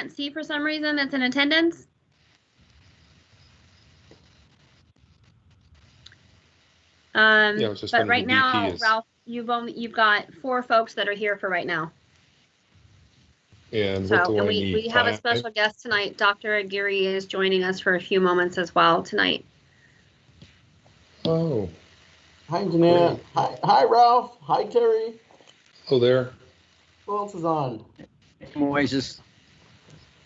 see for some reason that's in attendance? Yeah, I was just But wondering right who now, DP is. Ralph, you've got 4 folks that are here for right now. And So, what do and I we need? have a 5? special guest tonight. Dr. Aguirre is joining us for a few moments as well tonight. Oh, Hi, Janelle. Hi, Ralph. Hi, Terry. hello there. Who else is on? Moises.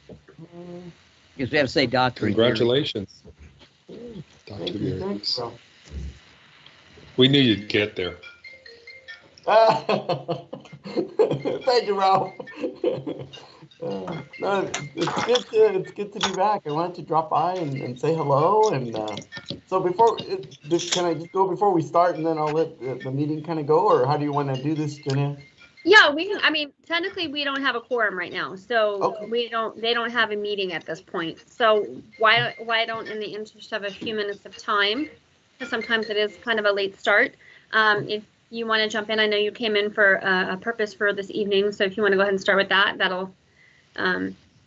Because we have to say Dr. Congratulations, Dr. Thank you, Gary. Ralph. We knew you'd get there. Thank you, Ralph. No, it's good to be back. I wanted to drop by and say hello. And so can I just go before we start, and then I'll let the meeting kind of go, or how do you want to do this, Jenna? Yeah, we can. I mean, technically, we don't have a quorum right now, so Okay. They don't have a meeting at this point. So why don't, in the interest of a few minutes of time, because sometimes it is kind of a late start. If you want to jump in, I know you came in for a purpose for this evening. So if you want to go ahead and start with that, that'll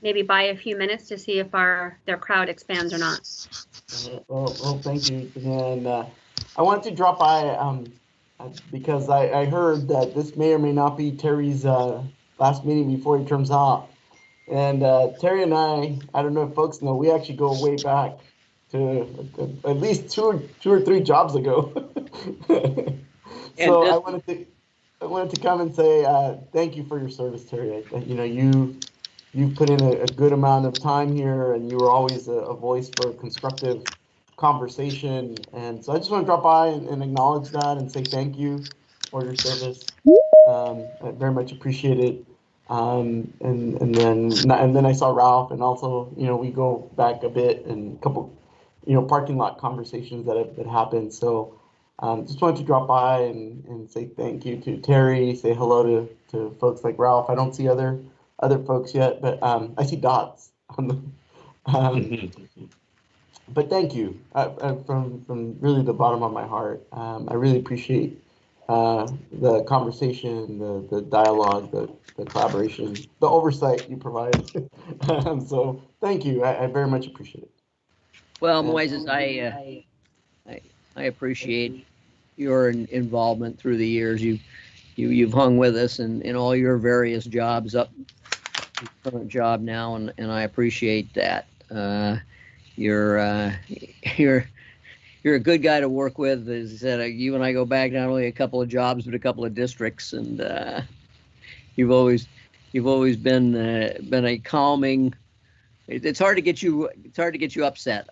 maybe buy a few minutes to see if their crowd expands or not. Well, thank you, and I wanted to drop by because I heard that this may or may not be Terry's last meeting before he turns out. And Terry and I don't know if folks know, we actually go way back to at least two or three jobs ago. So I wanted to come and say thank you for your service, Terry. You've put in a good amount of time here, and you were always a voice for constructive conversation. And so I just want to drop by and acknowledge that and say thank you for your service. I very much appreciate it. And then I saw Ralph, and also we go back a bit and a couple parking lot conversations that have happened. So just wanted to drop by and say thank you to Terry. Say hello to folks like Ralph. I don't see other folks yet, but I see dots on the. But thank you from really the bottom of my heart. I really appreciate the conversation, the dialogue, the collaboration, the oversight you provide. So thank you. I very much appreciate it. Well, Moises, I appreciate your involvement through the years. You've hung with us in all your various jobs up to your current job now, and I appreciate that. You're a good guy to work with. As I said, you and I go back not only a couple of jobs but a couple of districts, and you've always been a calming. It's hard to get you upset.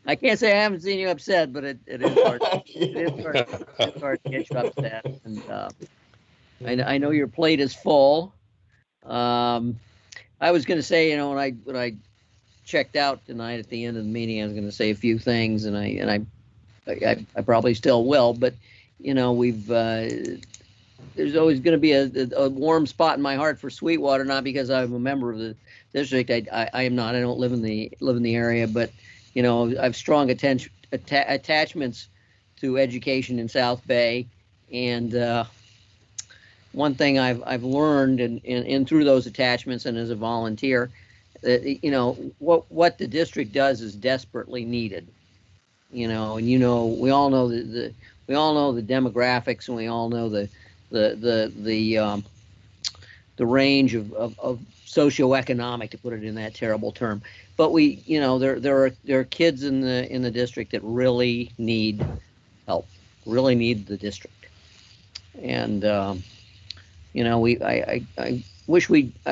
I can't say I haven't seen you upset, but it is hard. It's hard to get you upset, and I know your plate is full. I was going to say, when I checked out tonight at the end of the meeting, I was going to say a few things, and I probably still will, but there's always going to be a warm spot in my heart for Sweetwater, not because I'm a member of the district. I am not. I don't live in the area, but I have strong attachments to education in South Bay, and one thing I've learned and through those attachments and as a volunteer, that what the district does is desperately needed. And we all know the demographics, and we all know the range of socioeconomic, to put it in that terrible term. But there are kids in the district that really need help, really need the district, and I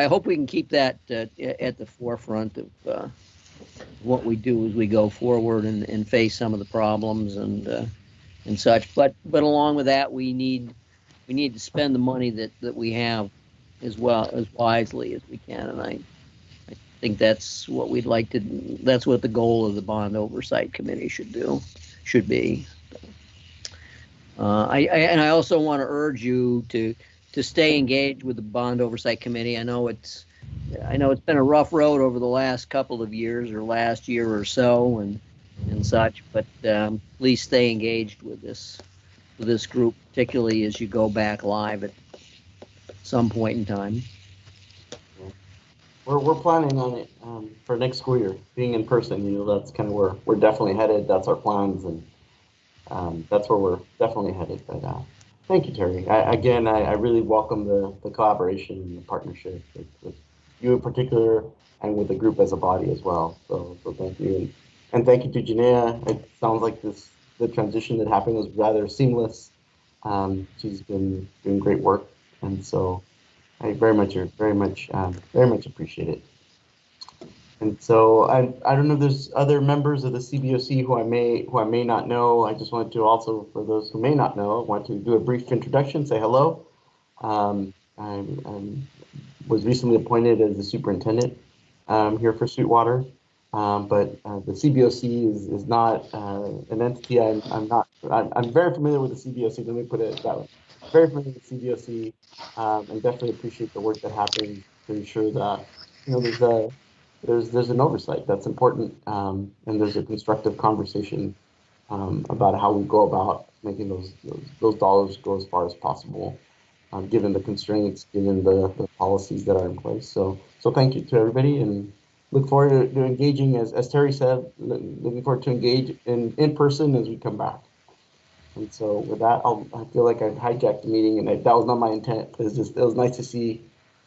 hope we can keep that at the forefront of what we do as we go forward and face some of the problems and such. But along with that, we need to spend the money that we have as well as wisely as we can. And I think that's what we'd like to. That's what the goal of the Bond Oversight Committee should be. I also want to urge you to stay engaged with the Bond Oversight Committee. I know it's been a rough road over the last couple of years, or last year or so, and such. But please stay engaged with this group, particularly as you go back live at some point in time. we're planning on it for next school year, being in person. That's kind of where we're definitely headed. That's our plans, and that's where we're definitely headed. But thank you, Terry. I really welcome the collaboration and the partnership with you in particular, and with the group as a body as well. So thank you, and thank you to Janaea. It sounds like the transition that happened was rather seamless. She's been doing great work, and so I very much appreciate it. And so I don't know if there's other members of the CBOC who I may not know. I just wanted to also, for those who may not know, I want to do a brief introduction, say hello. I was recently appointed as the superintendent here for Sweetwater, but the CBOC is not an entity. I'm very familiar with the CBOC. Let me put it that way. Very familiar with the CBOC, and definitely appreciate the work that happens to ensure that there's an oversight that's important, and there's a constructive conversation about how we go about making those dollars go as far as possible, given the constraints, given the policies that are in place. So thank you to everybody, and look forward to engaging, as Terry said, looking forward to engage in person as we come back. And so with that, I feel like I hijacked the meeting, and that was not my intent. It was nice to see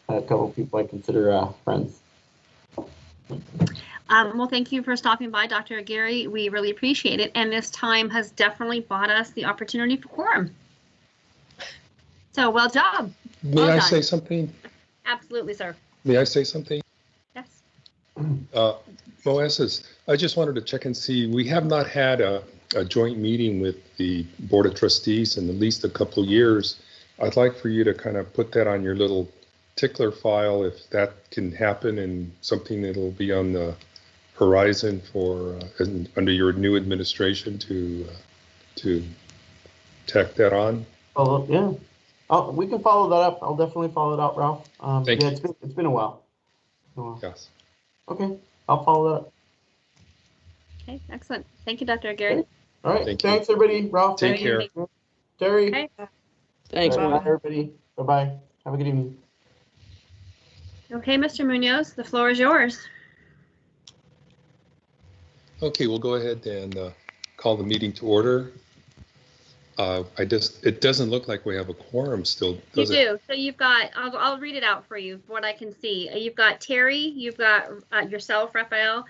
a couple of people I consider friends. Well, thank you for stopping by, Dr. Aguirre. We really appreciate it. And this time has definitely bought us the opportunity for quorum. So well done. May I say something? Absolutely, sir. May I say something? Yes. Moeses, I just wanted to check and see, we have not had a joint meeting with the Board of Trustees in at least a couple of years. I'd like for you to kind of put that on your little tickler file, if that can happen, and something that'll be on the horizon for under your new administration to tack that on. Oh yeah, we can follow that up. I'll definitely follow it up, Ralph. Thank you. It's been a while. Yes. Okay, I'll follow that up. Okay, excellent. Thank you, Dr. Aguirre. All right, Thanks everybody. Ralph, Take care. Terry. Okay. Thanks. Bye, everybody. Bye-bye. Have a good evening. Okay, Mr. Munoz, the floor is yours. Okay, we'll go ahead and call the meeting to order. It doesn't look like we have a quorum still, does it? You do. So you've got, I'll read it out for you, what I can see. You've got Terry, you've got yourself, Raphael.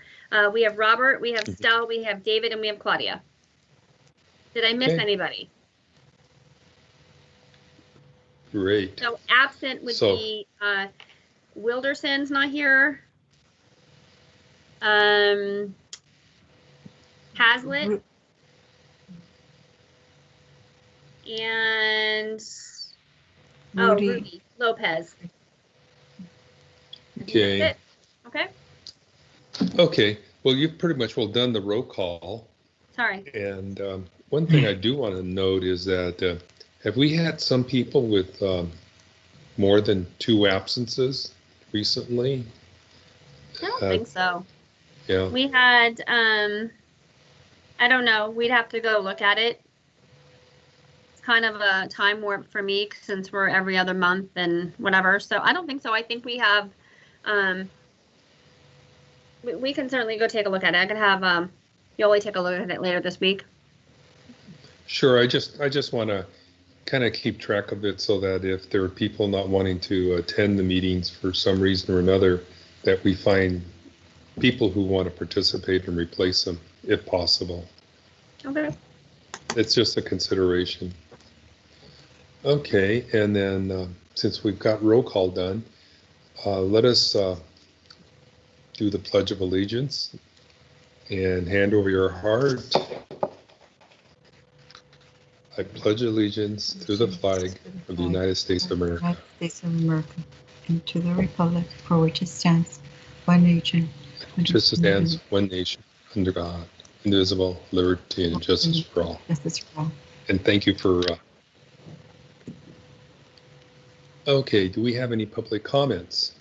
We have Robert, we have Stell, we have David, and we have Claudia. Did I miss anybody? Great. So absent would be Wilderson's not here. Hazlitt. And Rudy Lopez. Okay. Okay. Okay. Well, you've pretty much done the roll call. Sorry. And one thing I do want to note is that have we had some people with more than 2 absences recently? I don't think so. Yeah. We had, I don't know. We'd have to go look at it. It's kind of a time warp for me since we're every other month and whatever. So I don't think so. I think we have, we can certainly go take a look at it. I could have Yoli take a look at it later this week. Sure. I just want to kind of keep track of it so that if there are people not wanting to attend the meetings for some reason or another, that we find people who want to participate and replace them if possible. Okay. It's just a consideration. Okay, and then since we've got roll call done, let us do the Pledge of Allegiance and hand over your heart. I pledge allegiance to the flag of the United States of America. United States of America, and to the republic for which it stands, one nation. Just stands one nation under God, indivisible, liberty and justice for all. Justice for all. And thank you for. Okay, do we have any public comments?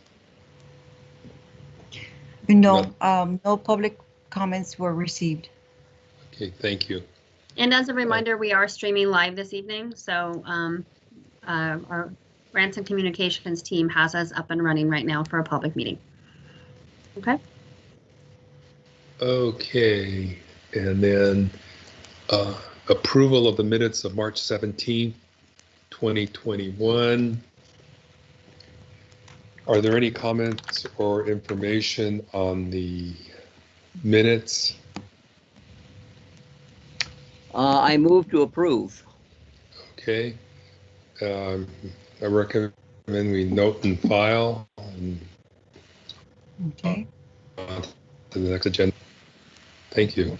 No, no public comments were received. Okay, thank you. And as a reminder, we are streaming live this evening. So our Grants and Communications team has us up and running right now for a public meeting. Okay. Okay, and then approval of the minutes of March 17th, 2021. Are there any comments or information on the minutes? I move to approve. Okay. I recommend we note and file and Okay. to the next agenda. Thank you.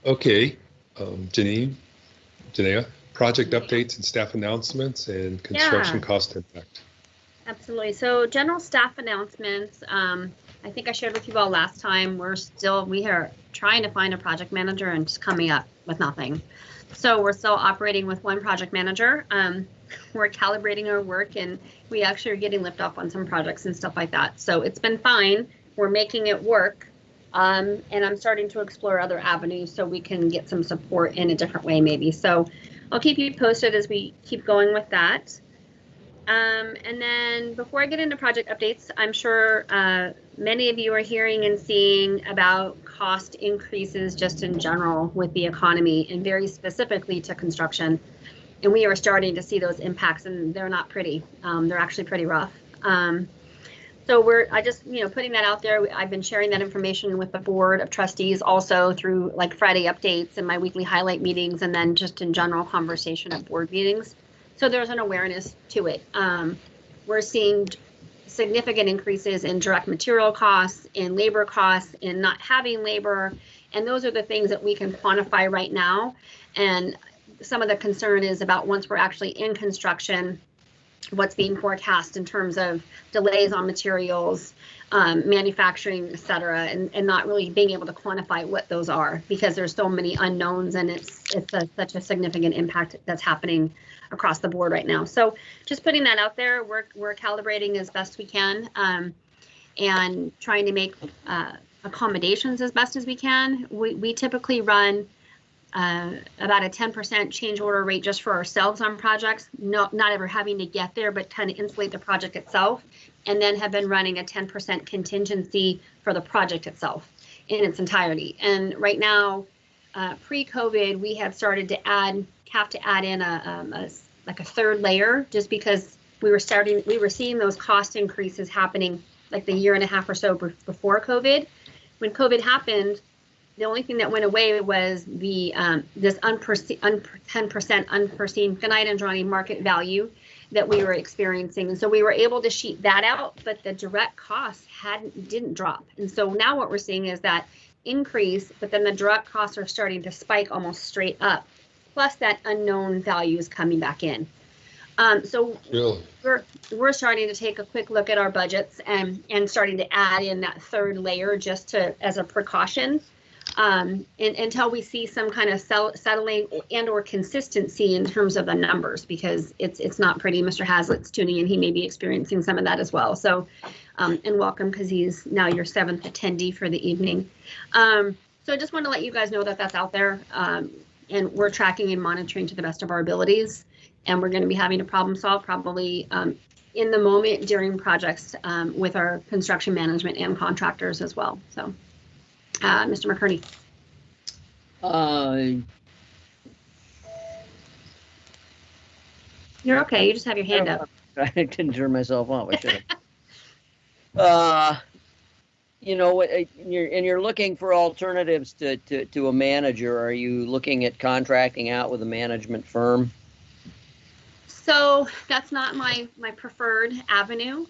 Okay, Janea, project updates and staff announcements and construction cost impact. Absolutely. So general staff announcements. I think I shared with you all last time. We are trying to find a project manager and just coming up with nothing. So we're still operating with one project manager. We're calibrating our work, and we actually are getting lift off on some projects and stuff like that. So it's been fine. We're making it work. And I'm starting to explore other avenues so we can get some support in a different way maybe. So I'll keep you posted as we keep going with that. And then before I get into project updates, I'm sure many of you are hearing and seeing about cost increases just in general with the economy and very specifically to construction. And we are starting to see those impacts, and they're not pretty. They're actually pretty rough. So I just, putting that out there. I've been sharing that information with the board of trustees also through like Friday updates and my weekly highlight meetings, and then just in general conversation at board meetings. So there's an awareness to it. We're seeing significant increases in direct material costs, in labor costs, in not having labor. And those are the things that we can quantify right now. And some of the concern is about once we're actually in construction, what's being forecast in terms of delays on materials, manufacturing, et cetera, and not really being able to quantify what those are because there's so many unknowns, and it's such a significant impact that's happening across the board right now. So just putting that out there, we're calibrating as best we can and trying to make accommodations as best as we can. We typically run about a 10% change order rate just for ourselves on projects, not ever having to get there, but kind of insulate the project itself, and then have been running a 10% contingency for the project itself in its entirety. And right now, pre-COVID, we have started to have to add in a third layer just because we were seeing those cost increases happening like the year and a half or so before COVID. When COVID happened, the only thing that went away was the this 10% unforeseen finite and drawing market value that we were experiencing. And so we were able to sheet that out, but the direct costs didn't drop. And so now what we're seeing is that increase, but then the direct costs are starting to spike almost straight up. Plus that unknown value is coming back in. So really? we're starting to take a quick look at our budgets and starting to add in that third layer just as a precaution. Until we see some kind of settling and or consistency in terms of the numbers, because it's not pretty. Mr. Hazlitt's tuning in. He may be experiencing some of that as well. So, and welcome, because he's now your 7th attendee for the evening. So I just want to let you guys know that that's out there, and we're tracking and monitoring to the best of our abilities. And we're going to be having to problem solve probably in the moment during projects with our construction management and contractors as well. So. Mr. McCurney. You're okay. You just have your hand up. I didn't turn myself off. I should have. You're looking for alternatives to a manager. Are you looking at contracting out with a management firm? So that's not my preferred avenue.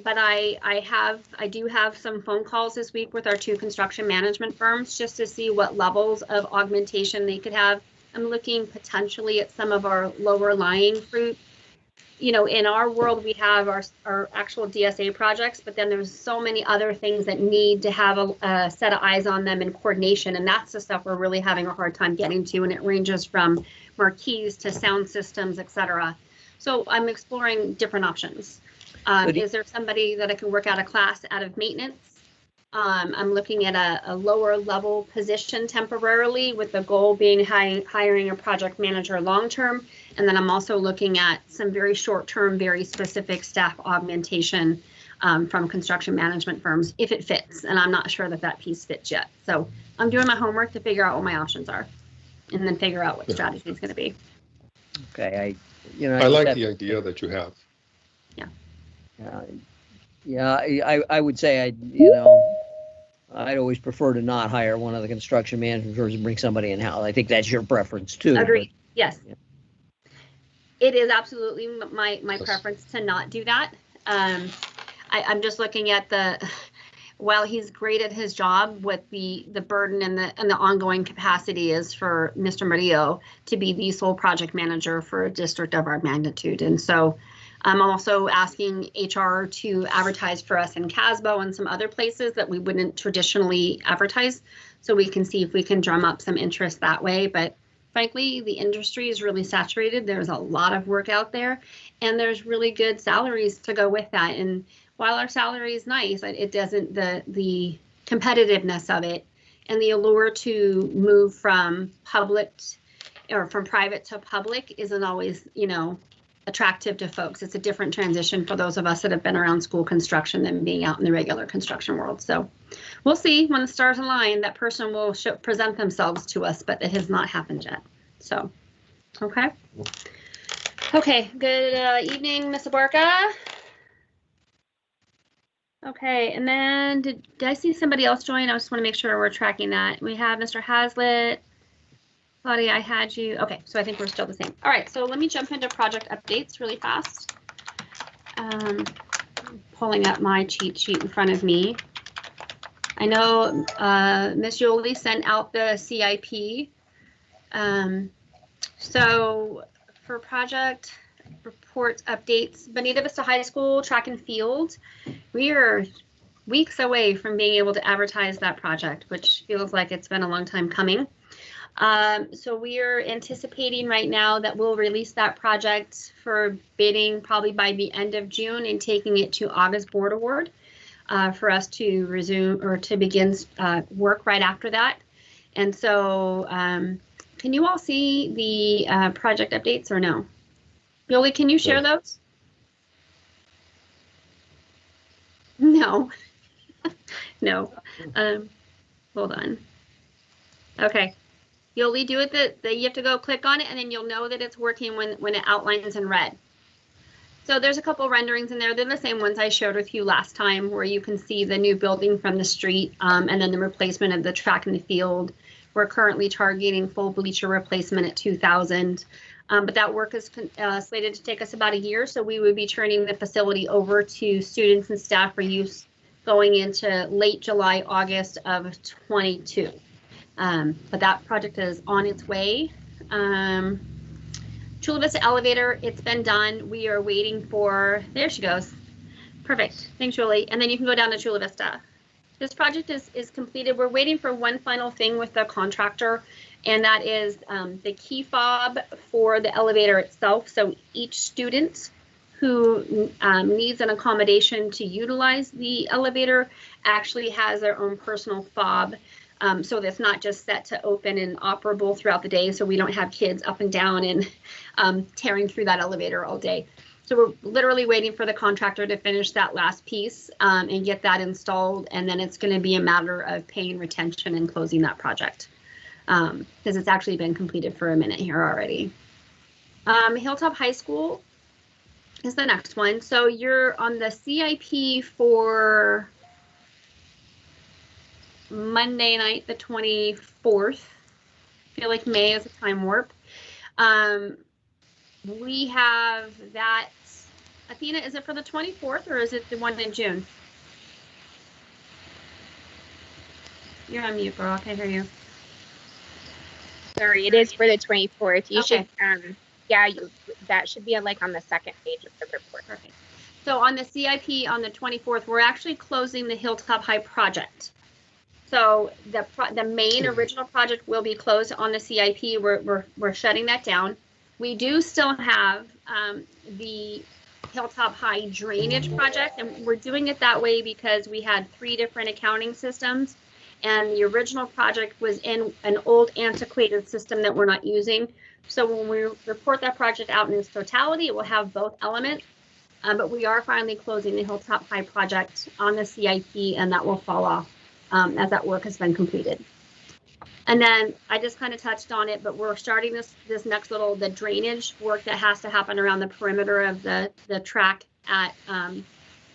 But I do have some phone calls this week with our 2 construction management firms just to see what levels of augmentation they could have. I'm looking potentially at some of our lower lying fruit. In our world, we have our actual DSA projects, but then there's so many other things that need to have a set of eyes on them and coordination. And that's the stuff we're really having a hard time getting to. And it ranges from marquees to sound systems, et cetera. So I'm exploring different options. Is there somebody that I can work out a class out of maintenance? I'm looking at a lower level position temporarily with the goal being hiring a project manager long-term. And then I'm also looking at some very short-term, very specific staff augmentation from construction management firms if it fits. And I'm not sure that that piece fits yet. So I'm doing my homework to figure out what my options are and then figure out what strategy is going to be. Okay, I like the idea that you have. Yeah, I would say I'd always prefer to not hire one of the construction management firms and bring somebody in house. I think that's your preference too. Agreed. But, yes. Yeah. It is absolutely my Yes. preference to not do that. I'm just looking at while he's great at his job, what the burden and the ongoing capacity is for Mr. Murillo to be the sole project manager for a district of our magnitude. And so I'm also asking HR to advertise for us in Casbo and some other places that we wouldn't traditionally advertise, so we can see if we can drum up some interest that way. But frankly, the industry is really saturated. There's a lot of work out there, and there's really good salaries to go with that. And while our salary is nice, it doesn't, the competitiveness of it and the allure to move from public or from private to public isn't always, attractive to folks. It's a different transition for those of us that have been around school construction than being out in the regular construction world. So we'll see when the stars align, that person will present themselves to us, but it has not happened yet. So, okay. Okay, good evening, Ms. Abarca. Okay, and then did I see somebody else join? I just want to make sure we're tracking that. We have Mr. Hazlitt. Claudia, I had you. Okay, so I think we're still the same. All right, so let me jump into project updates really fast. Pulling up my cheat sheet in front of me. I know Ms. Yoli sent out the CIP. So for project reports updates, Bonita Vista High School track and field, we are weeks away from being able to advertise that project, which feels like it's been a long time coming. So we are anticipating right now that we'll release that project for bidding probably by the end of June and taking it to August board award for us to resume or to begin work right after that. And so can you all see the project updates or no? Yoli, can you share those? No. No. Hold on. Okay. Yoli, do it that you have to go click on it and then you'll know that it's working when it outlines in red. So there's a couple renderings in there. They're the same ones I showed with you last time, where you can see the new building from the street and then the replacement of the track in the field. We're currently targeting full bleacher replacement at 2,000. But that work is slated to take us about a year. So we would be turning the facility over to students and staff for use going into late July, August of 22. But that project is on its way. Chula Vista elevator, it's been done. We are waiting for, there she goes. Perfect, thanks Julie. And then you can go down to Chula Vista. This project is completed. We're waiting for one final thing with the contractor, and that is the key fob for the elevator itself. So each student who needs an accommodation to utilize the elevator actually has their own personal fob. So that's not just set to open and operable throughout the day, so we don't have kids up and down and tearing through that elevator all day. So we're literally waiting for the contractor to finish that last piece and get that installed, and then it's going to be a matter of paying retention and closing that project because it's actually been completed for a minute here already. Hilltop High School is the next one. So you're on the CIP for Monday night, the 24th. I feel like May is a time warp. We have that. Athena, is it for the 24th or is it the one in June? You're on mute, girl. I can't hear you. Sorry, it is for the 24th. You Okay. should, yeah, that should be like on the second page of the report. Perfect. So on the CIP on the 24th, we're actually closing the Hilltop High project. So the main original project will be closed on the CIP. We're shutting that down. We do still have the Hilltop High drainage project, and we're doing it that way because we had 3 different accounting systems, and the original project was in an old antiquated system that we're not using. So when we report that project out in its totality, it will have both elements. But we are finally closing the Hilltop High project on the CIP, and that will fall off as that work has been completed. And then I just kind of touched on it, but we're starting this next the drainage work that has to happen around the perimeter of the track at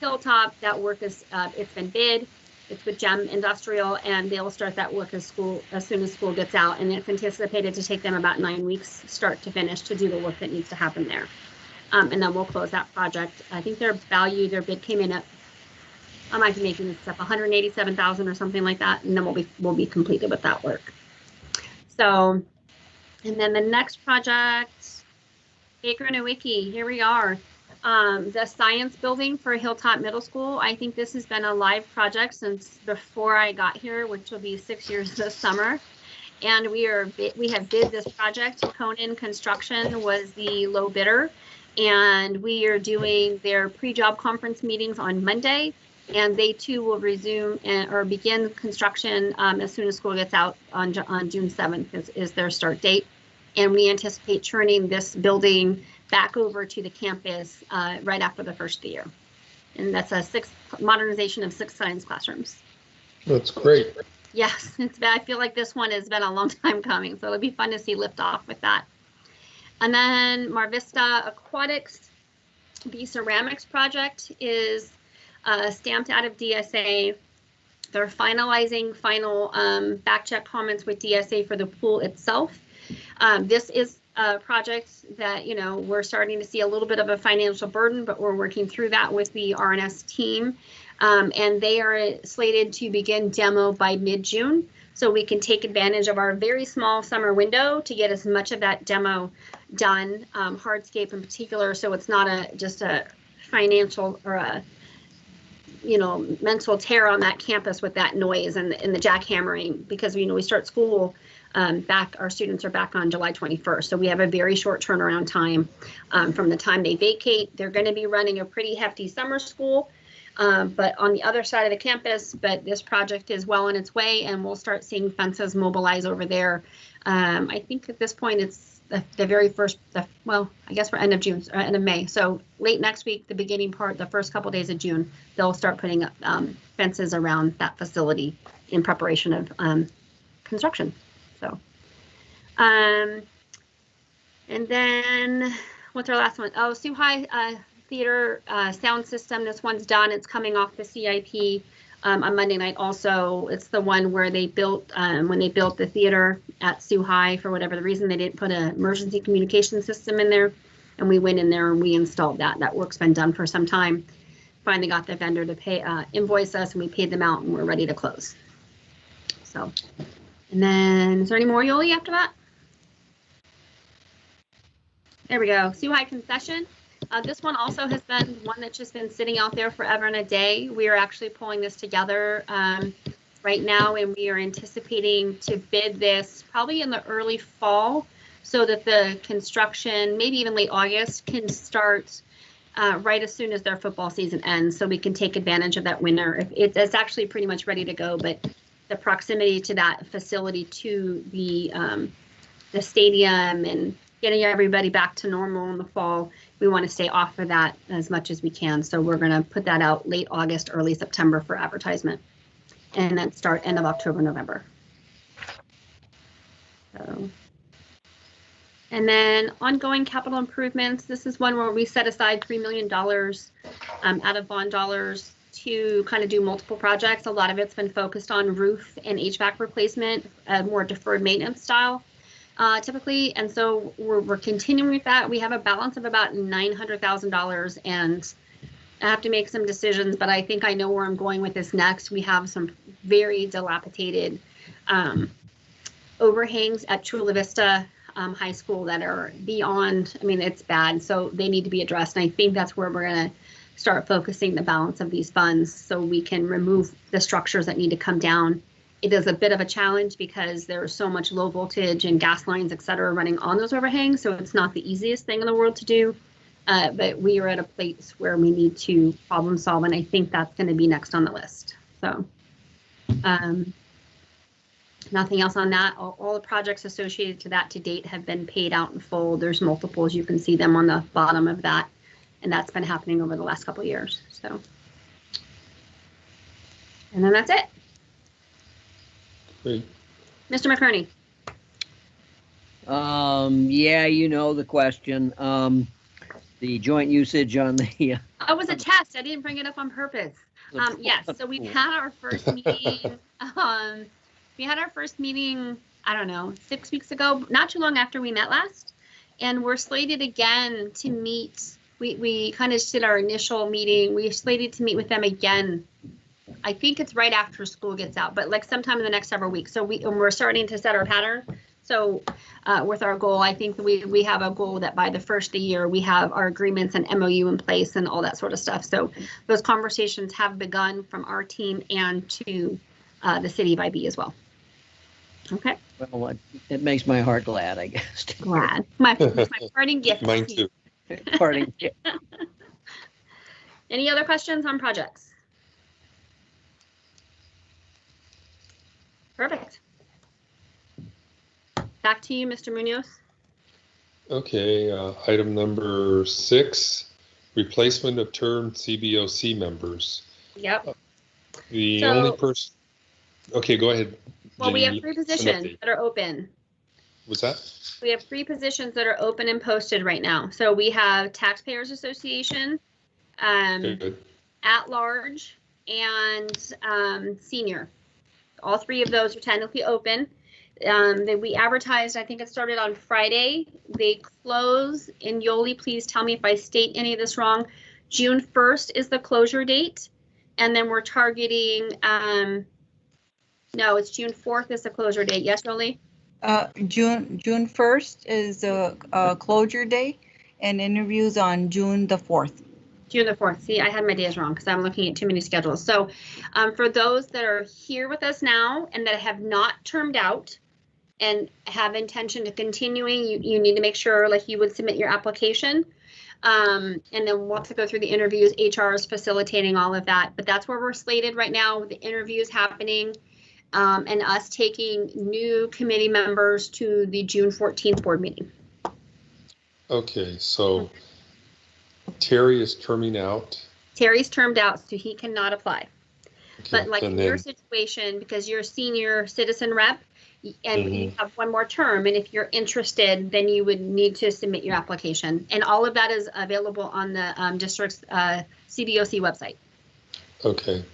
Hilltop. That work is it's been bid. It's with Gem Industrial, and they'll start that work as soon as school gets out. And it's anticipated to take them about 9 weeks, start to finish, to do the work that needs to happen there. And then we'll close that project. I think their bid came in at, I might be making this up, 187,000 or something like that, and then we'll be completed with that work. So, and then the next project, Baker Nowicki, here we are. The science building for Hilltop Middle School. I think this has been a live project since before I got here, which will be 6 years this summer. And we have bid this project. Conan Construction was the low bidder, and we are doing their pre-job conference meetings on Monday, and they too will resume or begin construction as soon as school gets out on June 7th is their start date. And we anticipate turning this building back over to the campus right after the first year. And that's a modernization of 6 science classrooms. That's great. Yes, I feel like this one has been a long time coming, so it'll be fun to see lift off with that. And then Mar Vista Aquatics, the ceramics project is stamped out of DSA. They're finalizing final back check comments with DSA for the pool itself. This is a project that, we're starting to see a little bit of a financial burden, but we're working through that with the RNS team. And they are slated to begin demo by mid-June. So we can take advantage of our very small summer window to get as much of that demo done, hardscape in particular. So it's not just a financial or a mental tear on that campus with that noise and the jackhammering, because we start school back. Our students are back on July 21st, so we have a very short turnaround time from the time they vacate. They're going to be running a pretty hefty summer school, but on the other side of the campus. But this project is well on its way, and we'll start seeing fences mobilize over there. I think at this point it's the very first, well, I guess we're end of June, or end of May. So late next week, the beginning part, the first couple days of June, they'll start putting up fences around that facility in preparation of construction. So, and then what's our last one? Oh, Sioux High Theater sound system. This one's done. It's coming off the CIP on Monday night. Also, it's the one where they built when they built the theater at Sioux High. For whatever the reason, they didn't put an emergency communication system in there, and we went in there and we installed that. That work's been done for some time. Finally got the vendor to pay invoice us, and we paid them out, and we're ready to close. So, and then is there any more, Yoli, after that? There we go. Sioux High concession. This one also has been one that's just been sitting out there forever and a day. We are actually pulling this together right now, and we are anticipating to bid this probably in the early fall, so that the construction, maybe even late August, can start right as soon as their football season ends, so we can take advantage of that winter. It's actually pretty much ready to go, but the proximity to that facility to the stadium and getting everybody back to normal in the fall, we want to stay off of that as much as we can. So we're going to put that out late August, early September for advertisement, and then start end of October, November. So, and then ongoing capital improvements. This is one where we set aside $3 million out of bond dollars to kind of do multiple projects. A lot of it's been focused on roof and HVAC replacement, more deferred maintenance style. Typically, and so we're continuing with that. We have a balance of about $900,000, and I have to make some decisions, but I think I know where I'm going with this next. We have some very dilapidated overhangs at Chula Vista High School that are beyond, it's bad, so they need to be addressed, and I think that's where we're going to start focusing the balance of these funds, so we can remove the structures that need to come down. It is a bit of a challenge because there's so much low voltage and gas lines, et cetera, running on those overhangs. So it's not the easiest thing in the world to do, but we are at a place where we need to problem solve. And I think that's going to be next on the list. So nothing else on that. All the projects associated to that to date have been paid out in full. There's multiples. You can see them on the bottom of that And that's been happening over the last couple of years. So, and then that's it. Great. Mr. McCurney. Yeah, you know the question. The joint usage on the. Oh, it was a test. I didn't bring it up on purpose. Yes, so we had our first meeting. We had our first meeting, I don't know, 6 weeks ago, not too long after we met last. And we're slated again to meet. We kind of did our initial meeting. We're slated to meet with them again. I think it's right after school gets out, but like sometime in the next several weeks. So we're starting to set our pattern. So with our goal, I think we have a goal that by the first of the year, we have our agreements and MOU in place and all that sort of stuff. So those conversations have begun from our team and to the city of IB as well. Okay. Well, it makes my heart glad, I guess. Glad. My parting gift. Mine too. Parting. Any other questions on projects? Perfect. Back to you, Mr. Munoz. Okay, item number 6, replacement of term CBOC members. Yep. The So- only person, okay, go ahead. Well, we Jenny, have 3 send positions update. that are open. What's that? We have 3 positions that are open and posted right now. So we have Taxpayers Association, Okay, good. at large, and senior. All 3 of those are technically open. That we advertised, I think it started on Friday. They close, and Yoli, please tell me if I state any of this wrong. June 1st is the closure date. And then we're targeting, no, it's June 4th is the closure date. Yes, Yoli? June 1st is the closure day, and interviews on June the 4th. June the 4th. See, I had my days wrong because I'm looking at too many schedules. So for those that are here with us now and that have not termed out and have intention to continuing, you need to make sure like you would submit your application. And then we'll have to go through the interviews. HR is facilitating all of that, but that's where we're slated right now with the interviews happening and us taking new committee members to the June 14th board meeting. Okay, so Terry is terming out. Terry's termed out, so he cannot apply. Okay, But like in and your then, situation, because you're a senior citizen rep and Mm-hmm. you have 1 more term, and if you're interested, then you would need to submit your application. And all of that is available on the district's CBOC website. okay,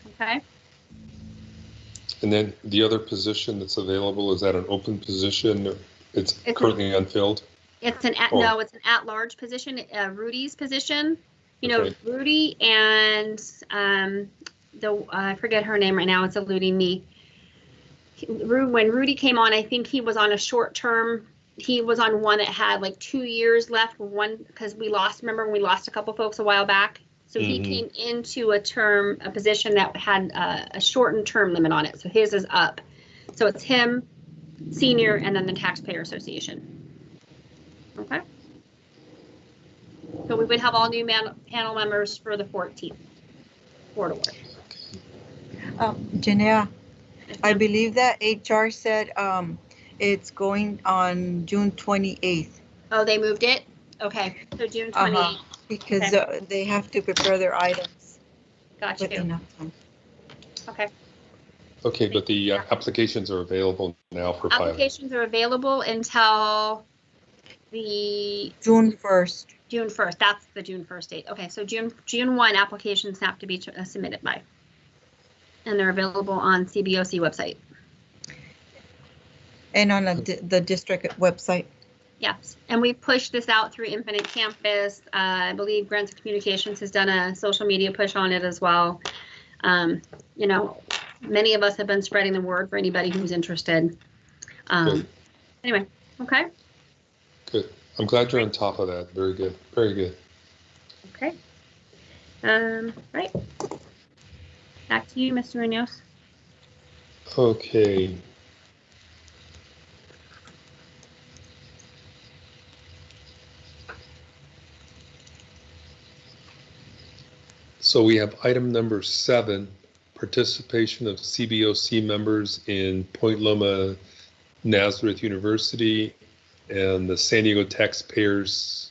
Okay. and then the other position that's available, is that an open position? It's It's currently unfilled? It's an Oh. no, it's an at-large position, Rudy's position. You know, Okay. Rudy and I forget her name right now. It's eluding me. When Rudy came on, I think he was on a short term. He was on one that had like 2 years left. One because we lost. Remember when we lost a couple folks a while back? So he Mhm. came into a position that had a shortened term limit on it. So his is up. So it's him, senior, and then the Taxpayer Association. Okay. So we would have all new panel members for the 14th Board Award. Janelle, I believe that HR said it's going on June 28th. Oh, they moved it? Okay, so June 28th. Because Okay. they have to prepare their items Got with you. enough time. Okay. Okay, but the applications are available now for filing. Applications are available until the June 1st. June 1st. That's the June 1st date. Okay, so June 1 applications have to be submitted by. And they're available on CBOC website. And on the district website. Yes, and we've pushed this out through Infinite Campus. I believe Grants and Communications has done a social media push on it as well. You know, many of us have been spreading the word for anybody who's interested. Good. Anyway, okay, Good. I'm glad you're on top of that. Very good. Very good. okay. Right. Back to you, Mr. Munoz. Okay. So we have item number 7, participation of CBOC members in Point Loma Nazareth University and the San Diego Taxpayers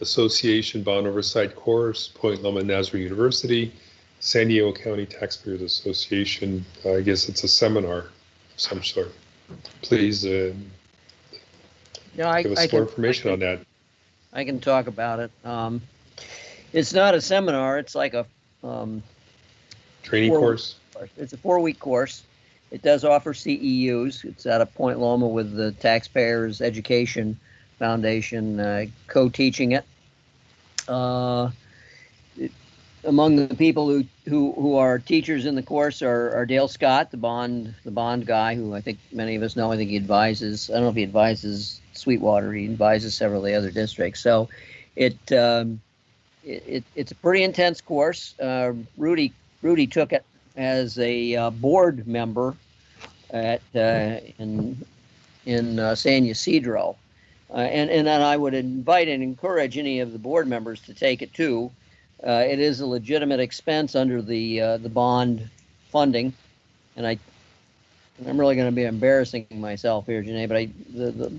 Association Bond Oversight Course, Point Loma Nazarene University, San Diego County Taxpayers Association. I guess it's a seminar of some sort. Please No, I give us can, more information on that. I can talk about it. It's not a seminar. It's like a Training 4 course? It's a 4-week course. It does offer CEUs. It's out of Point Loma with the Taxpayers Education Foundation co-teaching it. Among the people who are teachers in the course are Dale Scott, the bond guy, who I think many of us know. I think he advises. I don't know if he advises Sweetwater. He advises several of the other districts. So it's a pretty intense course. Rudy took it as a board member at in San Ysidro, and then I would invite and encourage any of the board members to take it too. It is a legitimate expense under the bond funding, and I'm really going to be embarrassing myself here, Janae, but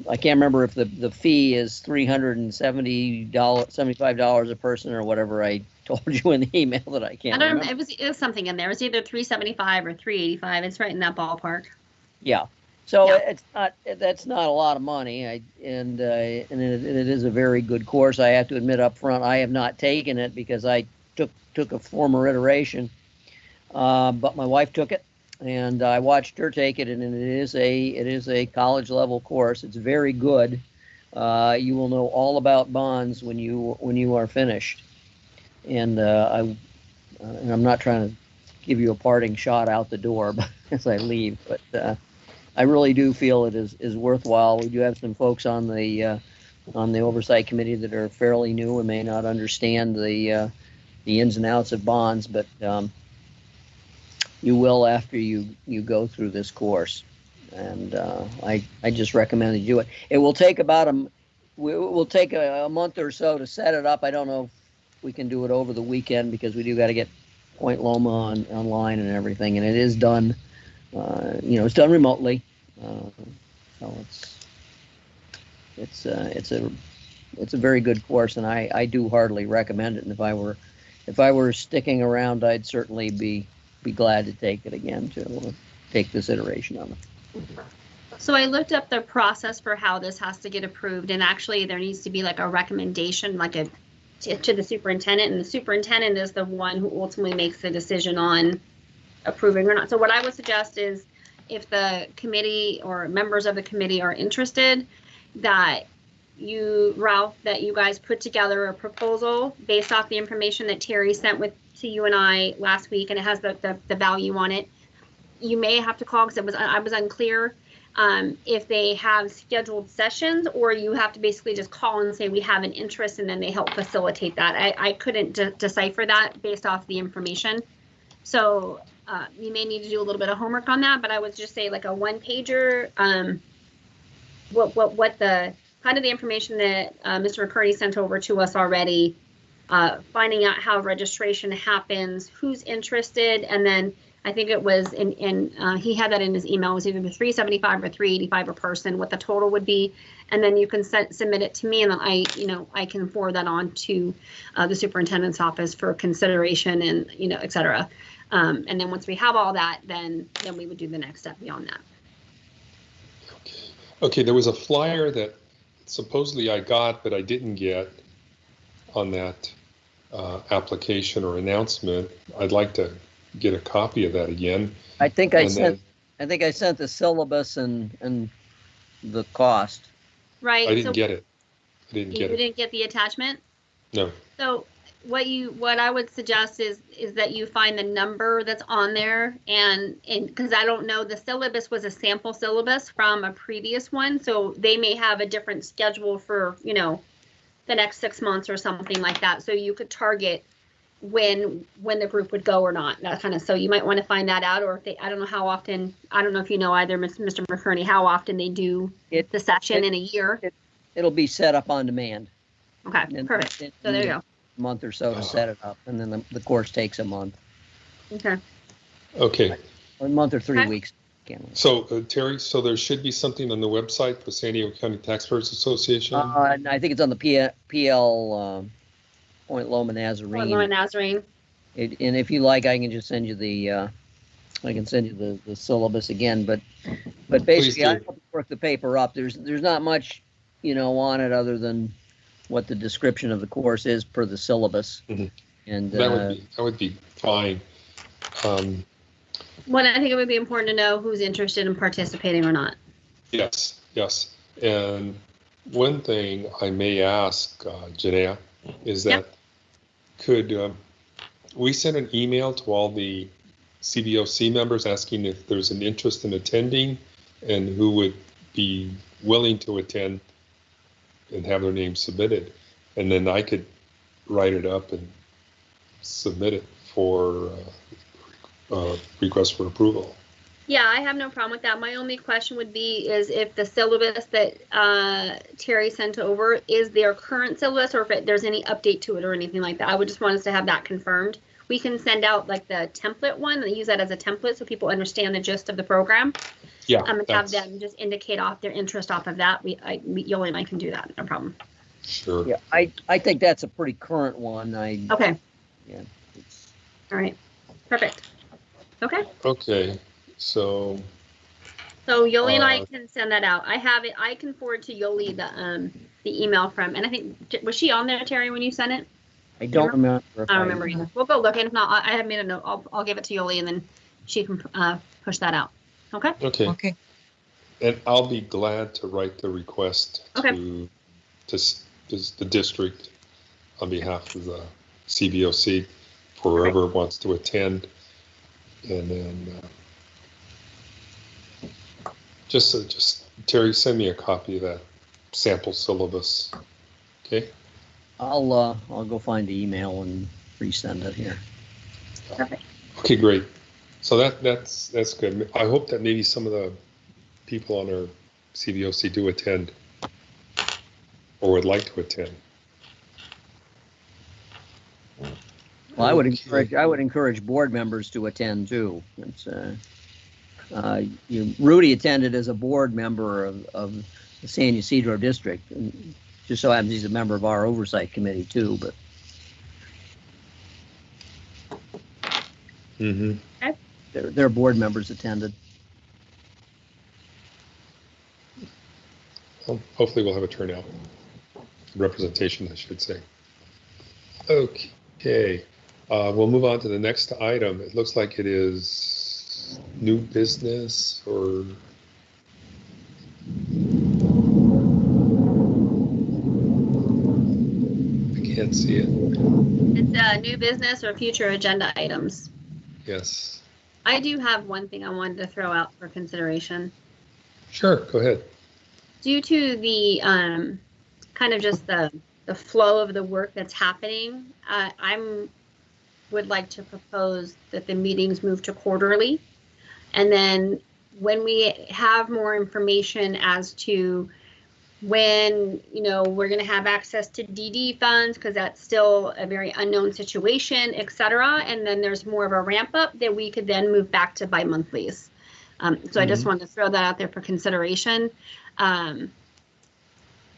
I can't remember if the fee is $375 a person or whatever I told you in the email that I can't remember. It was something in there. It was either 375 or 385. It's right in that ballpark. Yeah. So Yeah. That's not a lot of money, and it is a very good course. I have to admit up front, I have not taken it because I took a former iteration, but my wife took it, and I watched her take it, and it is a college level course. It's very good. You will know all about bonds when you are finished, and I'm not trying to give you a parting shot out the door as I leave, but I really do feel it is worthwhile. We do have some folks on the oversight committee that are fairly new and may not understand the ins and outs of bonds, but you will after you go through this course. And I just recommend that you do it. It will take a month or so to set it up. I don't know if we can do it over the weekend because we do got to get Point Loma online and everything, and it is done. It's done remotely, so it's a very good course, and I do heartily recommend it. And if I were sticking around, I'd certainly be glad to take it again, to take this iteration of it. So I looked up the process for how this has to get approved, and actually there needs to be like a recommendation, to the superintendent, and the superintendent is the one who ultimately makes the decision on approving or not. So what I would suggest is, if the committee or members of the committee are interested, that you guys put together a proposal based off the information that Terry sent to you and I last week, and it has the value on it. You may have to call, because I was unclear if they have scheduled sessions, or you have to basically just call and say we have an interest, and then they help facilitate that. I couldn't decipher that based off the information. So you may need to do a little bit of homework on that, but I would just say like a 1-pager, what the kind of the information that Mr. McCurdy sent over to us already, finding out how registration happens, who's interested, and then I think it was he had that in his email. It was either the 375 or 385 a person, what the total would be, and then you can submit it to me, and then I can forward that on to the superintendent's office for consideration, and et cetera. And then once we have all that, then we would do the next step beyond that. Okay, there was a flyer that supposedly I got, but I didn't get on that application or announcement. I'd like to get a copy of that again. I think I sent the syllabus and the cost. Right. I didn't get it. You didn't get the attachment? No. So what I would suggest is that you find the number that's on there, and because I don't know, the syllabus was a sample syllabus from a previous one, so they may have a different schedule for the next 6 months or something like that. So you could target when the group would go or not, that kind of. So you might want to find that out, or if I don't know how often. I don't know if you know either, Mr. McCurney, how often they do the session in a year. It'll be set up on demand. Okay, perfect. So there you go. Month or so to set it up, and then the course takes a month. Okay. Okay. Or a month or 3 weeks. can't remember. So Terry, so there should be something on the website for San Diego County Taxpayers Association. And I think it's on the PL Point Loma Nazarene. Illinois Nazarene. And if you like, I can just send you the syllabus again. But basically, I work the paper up. There's not much, on it other than what the description of the course is per the syllabus. Mm-hmm. And that would be fine. Well, I think it would be important to know who's interested in participating or not. Yes. And one thing I may ask, Janaea, is that could we send an email to all the CBOC members asking if there's an interest in attending and who would be willing to attend and have their name submitted. And then I could write it up and submit it for request for approval. Yeah, I have no problem with that. My only question would be is if the syllabus that Terry sent over is their current syllabus or if there's any update to it or anything like that. I would just want us to have that confirmed. We can send out like the template one and use that as a template so people understand the gist of the program. Yeah. And have them just indicate off their interest off of that. Yoli and I can do that, no problem. Sure. Yeah, I think that's a pretty current one. Okay. Yeah. All right. Perfect. Okay. Okay. So Yoli and I can send that out. I have it. I can forward to Yoli the email from, and I think, was she on there, Terry, when you sent it? I don't remember. I don't remember either. We'll go look, and if not, I have made a note. I'll give it to Yoli, and then she can push that out. Okay. Okay. And I'll be glad to write the request to the district on behalf of the CBOC for whoever wants to attend, and then just Terry, send me a copy of that sample syllabus. Okay. I'll go find the email and resend it here. Perfect. Okay, great. So that's good. I hope that maybe some of the people on our CBOC do attend or would like to attend. Well, I would encourage board members to attend too. It's Rudy attended as a board member of the San Ysidro district, and just so happens he's a member of our oversight committee too. But their board members attended. Well, hopefully we'll have a turnout, representation, I should say. Okay, we'll move on to the next item. It looks like it is new business or I can't see it. It's new business or future agenda items. Yes. I do have one thing I wanted to throw out for consideration. Sure, go ahead. Due to the kind of just the flow of the work that's happening, I would like to propose that the meetings move to quarterly. And then when we have more information as to when, we're going to have access to DD funds, because that's still a very unknown situation, et cetera. And then there's more of a ramp up that we could then move back to bi-monthlies. So I just wanted to throw that out there for consideration for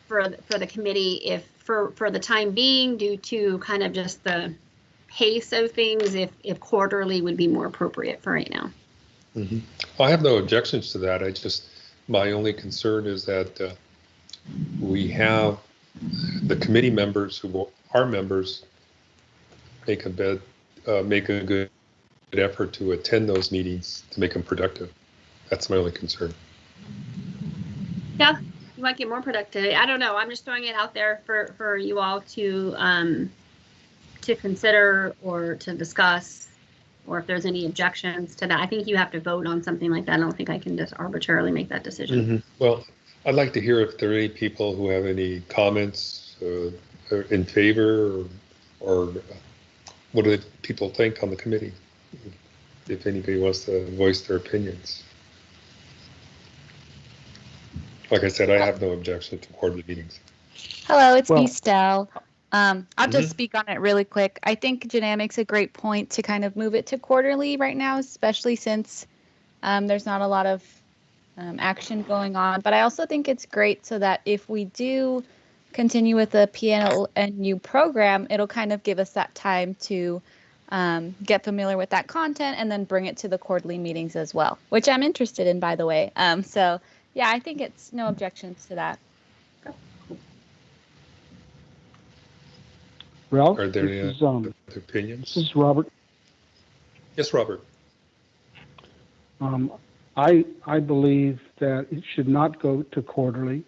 the committee, if for the time being, due to kind of just the pace of things, if quarterly would be more appropriate for right now. Mm-hmm. Well, I have no objections to that. My only concern is that we have the committee members who are members make a good effort to attend those meetings to make them productive. That's my only concern. Yeah, you might get more productive. I don't know. I'm just throwing it out there for you all to consider or to discuss, or if there's any objections to that. I think you have to vote on something like that. I don't think I can just arbitrarily make that decision. Mm-hmm. Well, I'd like to hear if there are any people who have any comments in favor or what do people think on the committee, if anybody wants to voice their opinions. Like I said, I have no objection to quarterly meetings. Hello, it's me, Stel. I'll just speak on it really quick. I think Janaea makes a great point to kind of move it to quarterly right now, especially since There's not a lot of action going on, but I also think it's great so that if we do continue with the PNU program, it'll kind of give us that time to get familiar with that content and then bring it to the quarterly meetings as well, which I'm interested in, by the way. So yeah, I think it's no objections to that. Ralph, Are there this any is, other opinions? this is Robert. Yes, Robert. I believe that it should not go to quarterly.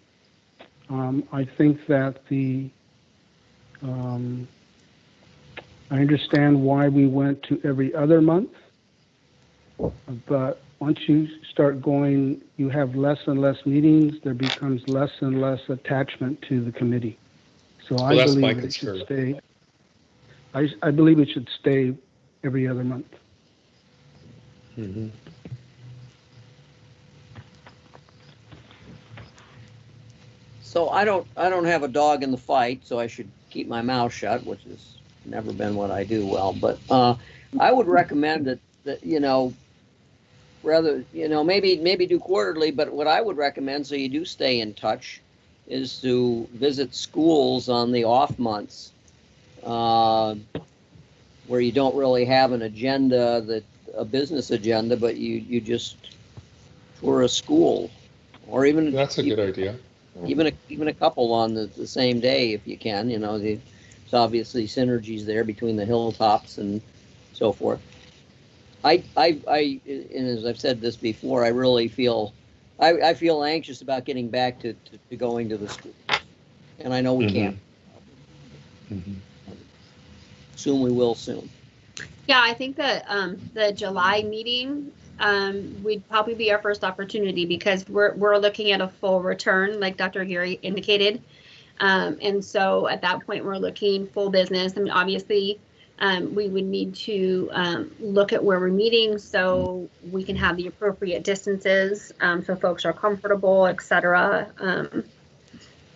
I think that I understand why we went to every other month, but once you start going, you have less and less meetings, there becomes less and less attachment to the committee. So I that's my believe it should concern. stay. I believe it should stay every other month. Mm-hmm. So I don't have a dog in the fight, so I should keep my mouth shut, which has never been what I do well. But I would recommend that you know, rather, you know, maybe do quarterly, but what I would recommend, so you do stay in touch, is to visit schools on the off months, where you don't really have an agenda, a business agenda, but you just tour a school, or even That's a good idea. Even a couple on the same day if you can. You know, there's obviously synergies there between the hilltops and so forth. And as I've said this before, I really feel I feel anxious about getting back to going to the school, and I know we can't. Mm-hmm. Soon we will soon. Yeah, I think that the July meeting would probably be our first opportunity because we're looking at a full return, like Dr. Aguirre indicated. And so at that point, we're looking full business. I mean, obviously, we would need to look at where we're meeting so we can have the appropriate distances so folks are comfortable, et cetera.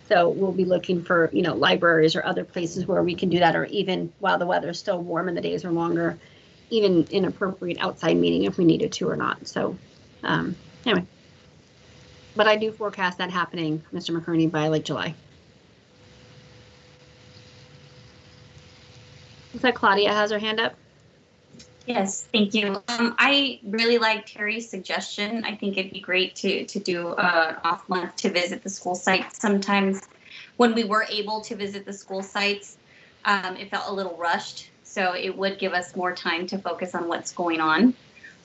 So we'll be looking for, you know, libraries or other places where we can do that, or even while the weather's still warm and the days are longer, even an appropriate outside meeting if we needed to or not. So anyway, but I do forecast that happening, Mr. McCurney, by like July. Looks like Claudia has her hand up. Yes, thank you. I really like Terry's suggestion. I think it'd be great to do an off month to visit the school sites. Sometimes when we were able to visit the school sites, it felt a little rushed. So it would give us more time to focus on what's going on.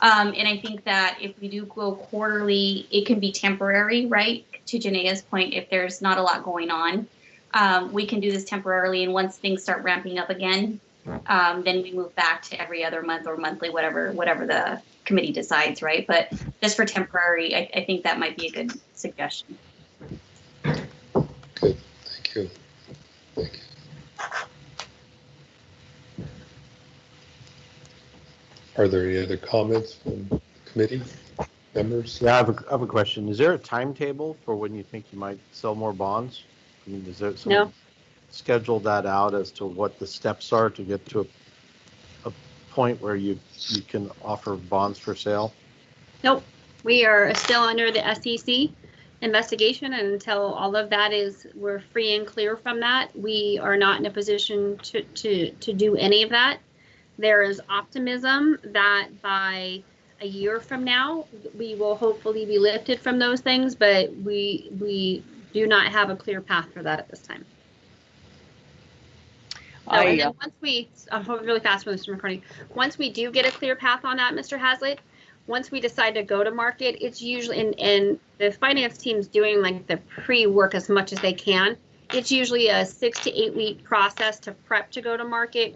And I think that if we do go quarterly, it can be temporary, right? To Janae's point, if there's not a lot going on, we can do this temporarily. And once things start ramping up again, then we move back to every other month or monthly, whatever the committee decides, right? But just for temporary, I think that might be a good suggestion. Good, thank you. Thank you. Are there any other comments from committee members? Yeah, I have a question. Is there a timetable for when you think you might sell more bonds? I mean, is there some schedule that out as to what the steps are to get to a point where you can offer bonds for sale? Nope, we are still under the SEC investigation, and until all of that we're free and clear from that, we are not in a position to do any of that. There is optimism that by a year from now, we will hopefully be lifted from those things, but we do not have a clear path for that at this time. So, and then once really fast with Mr. McCartney, once we do get a clear path on that, Mr. Hazlitt, once we decide to go to market, it's usually, and the finance team's doing like the pre-work as much as they can. It's usually a 6 to 8 week process to prep to go to market,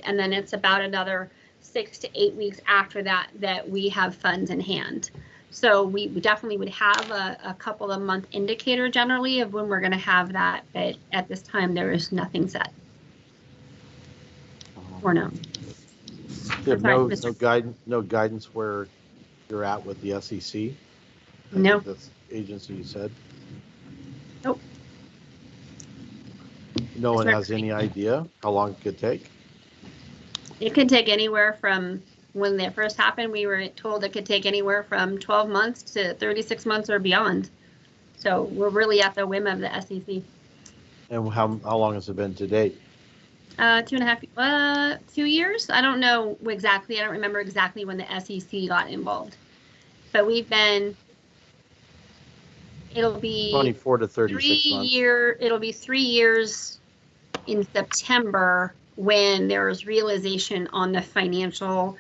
and then it's about another 6 to 8 weeks after that we have funds in hand. So we definitely would have a couple of month indicator generally of when we're going to have that, but at this time there is nothing set. Or no. You have no guidance where you're at with the SEC? No. That's the agency you said? Nope. No one has any idea how long it could take? It can take anywhere from when that first happened, we were told it could take anywhere from 12 months to 36 months or beyond. So we're really at the whim of the SEC. And how long has it been to date? 2 years. I don't know exactly. I don't remember exactly when the SEC got involved, but we've been. It'll be 24 to 36 months. It'll be 3 years in September when there's realization on the financial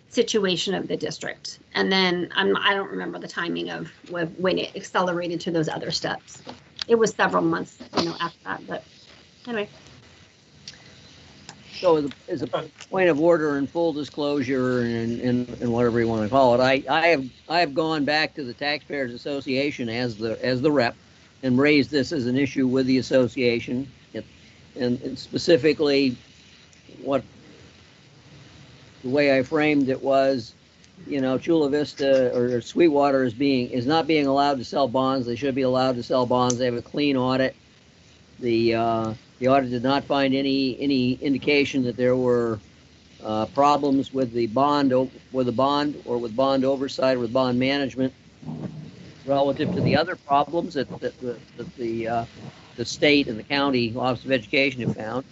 situation of the district, and then I don't remember the timing of when it accelerated to those other steps. It was several months, after that. But anyway. So as a point of order and full disclosure and whatever you want to call it, I have gone back to the Taxpayers Association as the rep and raised this as an issue with the association, and specifically the way I framed it was, Chula Vista or Sweetwater is not being allowed to sell bonds. They should be allowed to sell bonds. They have a clean audit. The audit did not find any indication that there were problems with the bond or with bond oversight or with bond management relative to the other problems that the state and the county Office of Education have found.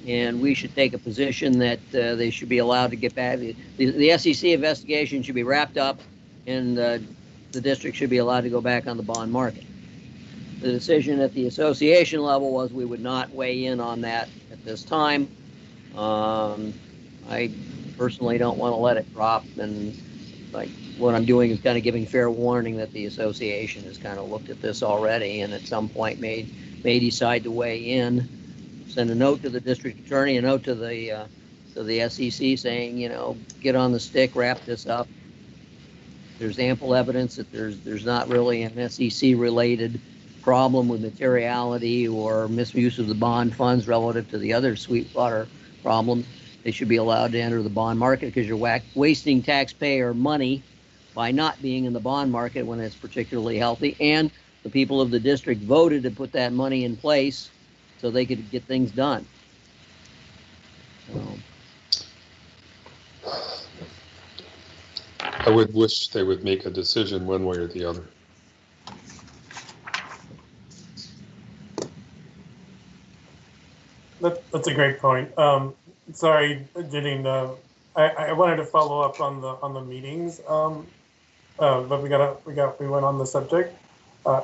And we should take a position that they should be allowed to get back. The SEC investigation should be wrapped up, and the district should be allowed to go back on the bond market. The decision at the association level was we would not weigh in on that at this time. I personally don't want to let it drop, and what I'm doing is kind of giving fair warning that the association has kind of looked at this already, and at some point may decide to weigh in. Send a note to the district attorney, a note to the SEC saying, get on the stick, wrap this up. There's ample evidence that there's not really an SEC related problem with materiality or misuse of the bond funds relative to the other Sweetwater problems. They should be allowed to enter the bond market because you're wasting taxpayer money by not being in the bond market when it's particularly healthy. And the people of the district voted to put that money in place so they could get things done. I would wish they would make a decision one way or the other. That's a great point. Sorry, Janine. I wanted to follow up on the meetings, but we went on the subject.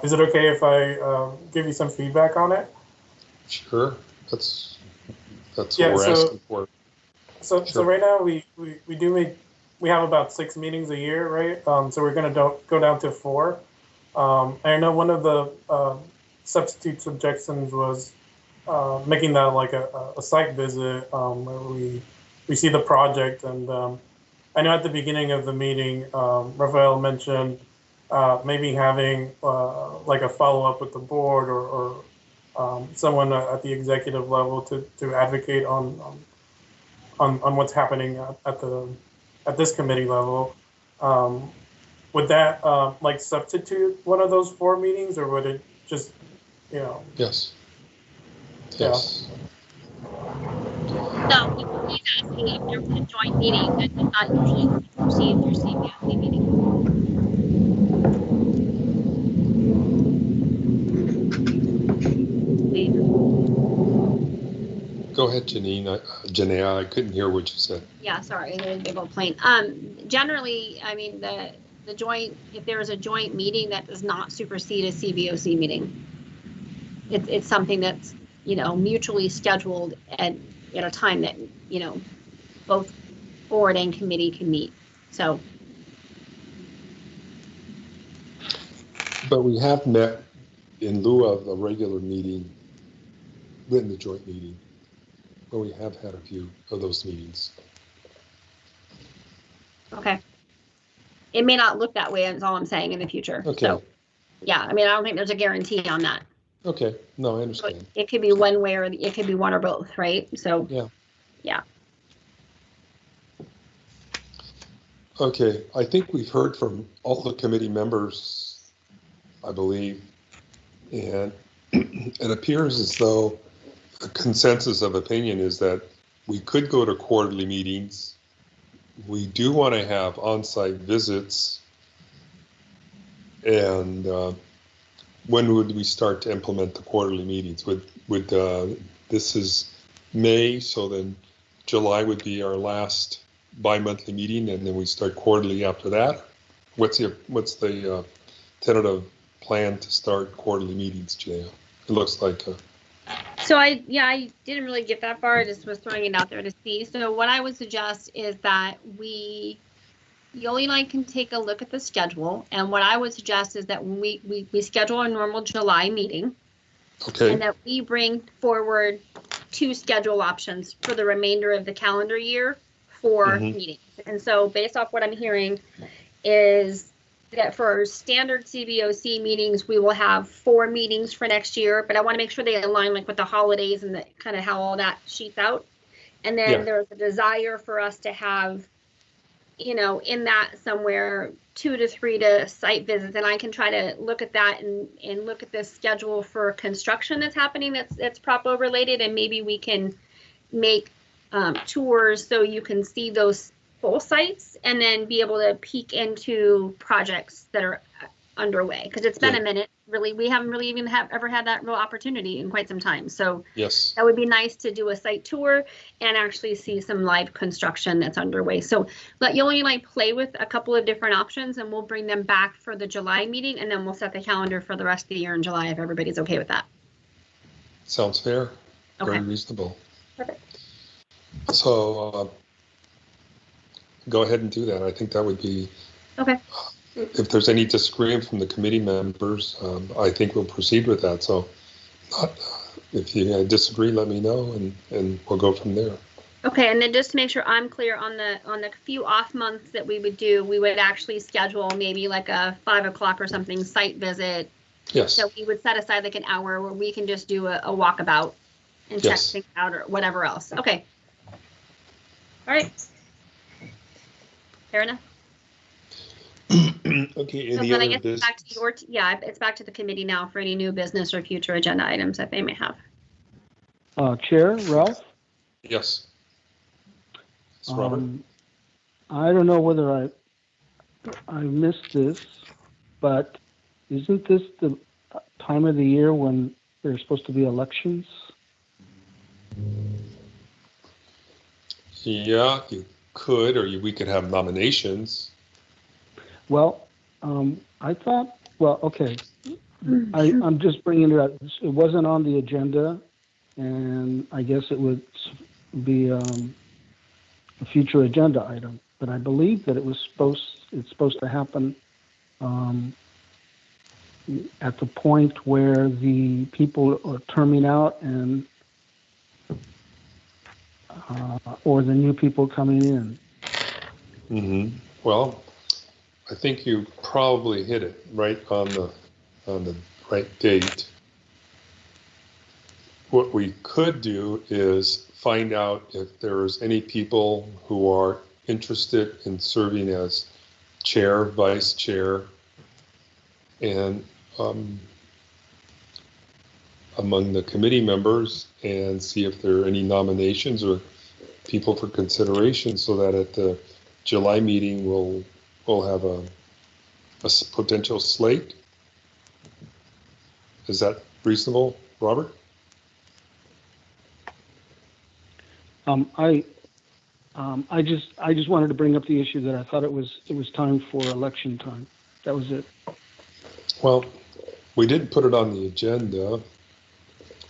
Is it okay if I give you some feedback on it? Sure, that's what Yeah, we're asking for. So Sure. right now we have about 6 meetings a year, right? So we're gonna go down to 4. I know one of the substitute objections was making that like a site visit where we see the project, and I know at the beginning of the meeting, Rafael mentioned maybe having like a follow-up with the board or someone at the executive level to advocate on what's happening at this committee level. Would that like substitute one of those 4 meetings, or would it just, Yes. Yeah. Yes. No, he's asking if there was a joint meeting that did not usually supersede your CBOC meeting. Go ahead, Janine. Janaea, I couldn't hear what you said. Yeah, sorry, there's a big old plane. Generally, I mean, the joint, if there is a joint meeting, that does not supersede a CBOC meeting. It's something that's, mutually scheduled at a time that, both board and committee can meet. So. But we have met in lieu of a regular meeting, in the joint meeting, but we have had a few of those meetings. Okay. It may not look that way, is all I'm saying, in the future. Okay. So, yeah, I mean, I don't think there's a guarantee on that. Okay, no, I But understand. it could be one way, or it could be one or both, right? So. Yeah. Yeah. Okay, I think we've heard from all the committee members, I believe, and it appears as though the consensus of opinion is that we could go to quarterly meetings we do want to have on-site visits. And when would we start to implement the quarterly meetings? This is May, so then July would be our last bi-monthly meeting, and then we start quarterly after that. What's the tentative plan to start quarterly meetings, Jaya? It looks like. So I didn't really get that far. I just was throwing it out there to see. So what I would suggest is that Yoli and I can take a look at the schedule, and what I would suggest is that when we schedule a normal July meeting, Okay. and that we bring forward 2 schedule options for the remainder of the calendar year for meetings. And so based off what I'm hearing is that for standard CBOC meetings, we will have 4 meetings for next year, but I want to make sure they align like with the holidays and the kind of how all that sheets out. And then there's a desire for us to have, in that somewhere 2 to 3 to site visits, and I can try to look at that and look at this schedule for construction that's happening that's Propo related, and maybe we can make tours so you can see those full sites and then be able to peek into projects that are underway, because it's been a minute. Really, we haven't really even ever had that real opportunity in quite some time. So yes, that would be nice to do a site tour and actually see some live construction that's underway. So let Yoli and I play with a couple of different options, and we'll bring them back for the July meeting, and then we'll set the calendar for the rest of the year in July if everybody's okay with that. Sounds fair. Okay. Very reasonable. Perfect. So go ahead and do that. I think that would be okay. If there's any disagreement from the committee members, I think we'll proceed with that. So if you disagree, let me know, and we'll go from there. Okay, and then just to make sure I'm clear on the few off months that we would do, we would actually schedule maybe like a 5 o'clock or something site visit. Yes. So we would set aside like an hour where we can just do a walkabout and check things out or whatever else. Okay. All right. Fair enough. Okay. So then I guess it's back to it's back to the committee now for any new business or future agenda items that they may have. Chair, Ralph? Yes. Robert? I don't know whether I missed this, but isn't this the time of the year when there's supposed to be elections? Yeah, you could, or we could have nominations. Well, I thought, okay. I'm just bringing it up. It wasn't on the agenda, and I guess it would be a future agenda item. But I believe that it's supposed to happen at the point where the people are terming out and or the new people coming in. Mm-hmm. Well, I think you probably hit it right on the right date. What we could do is find out if there's any people who are interested in serving as chair, vice chair, and among the committee members, and see if there are any nominations or people for consideration, so that at the July meeting we'll have a potential slate. Is that reasonable, Robert? I just wanted to bring up the issue that I thought it was time for election time. That was it. Well, we didn't put it on the agenda.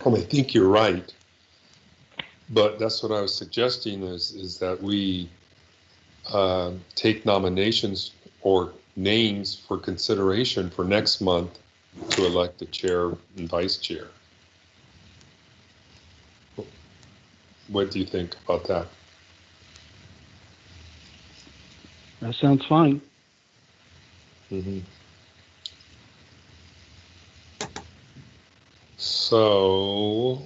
I think you're right, but that's what I was suggesting is that we take nominations or names for consideration for next month to elect the chair and vice chair. What do you think about that? That sounds fine. Mm-hmm. So,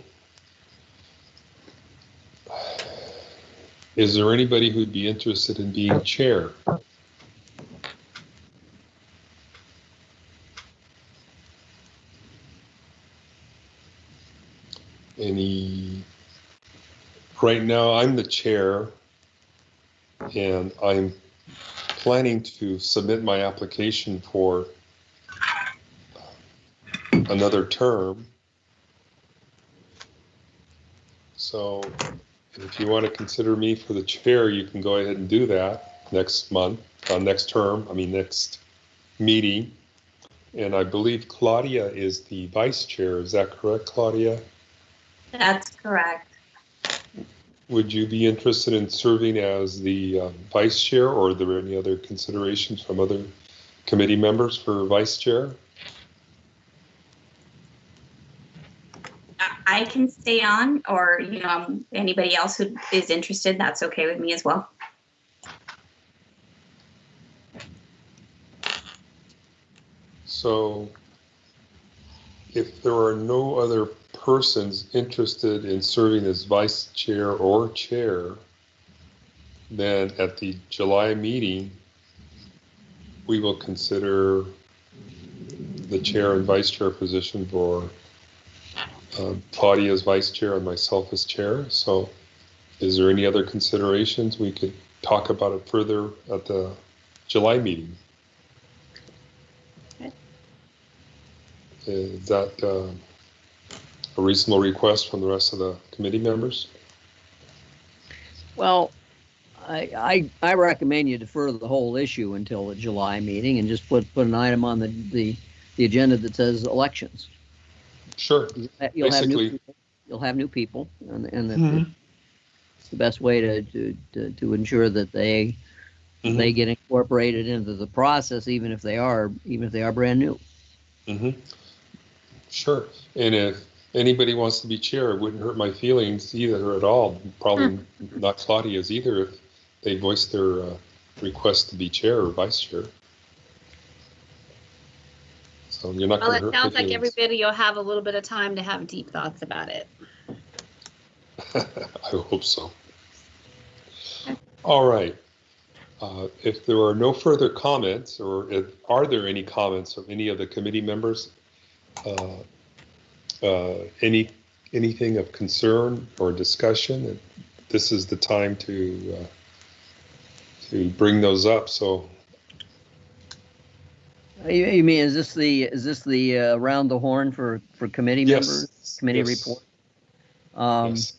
is there anybody who'd be interested in being chair? Right now I'm the chair, and I'm planning to submit my application for another term. So if you want to consider me for the chair, you can go ahead and do that next month, next term, next meeting. And I believe Claudia is the vice chair. Is that correct, Claudia? That's correct. Would you be interested in serving as the vice chair, or are there any other considerations from other committee members for vice chair? I can stay on, or anybody else who is interested, that's okay with me as well. So if there are no other persons interested in serving as vice chair or chair, then at the July meeting, we will consider the chair and vice chair position for Claudia as vice chair and myself as chair. So is there any other considerations? We could talk about it further at the July meeting. Okay. Is that a reasonable request from the rest of the committee members? Well, I recommend you defer the whole issue until the July meeting and just put an item on the agenda that says elections. Sure. You'll have new people, and it's the best way to ensure that they get incorporated into the process, even if they are brand new. Sure. And if anybody wants to be chair, it wouldn't hurt my feelings either at all. Probably not Claudia's either, if they voice their request to be chair or vice chair. So you're not going to hurt my feelings. Well, it sounds like everybody will have a little bit of time to have deep thoughts about it. I hope so. All right. If there are no further comments, or are there any comments of any of the committee members? Anything of concern or discussion? This is the time to bring those up. So, you mean is this the around the horn for committee members? Committee report. Yes.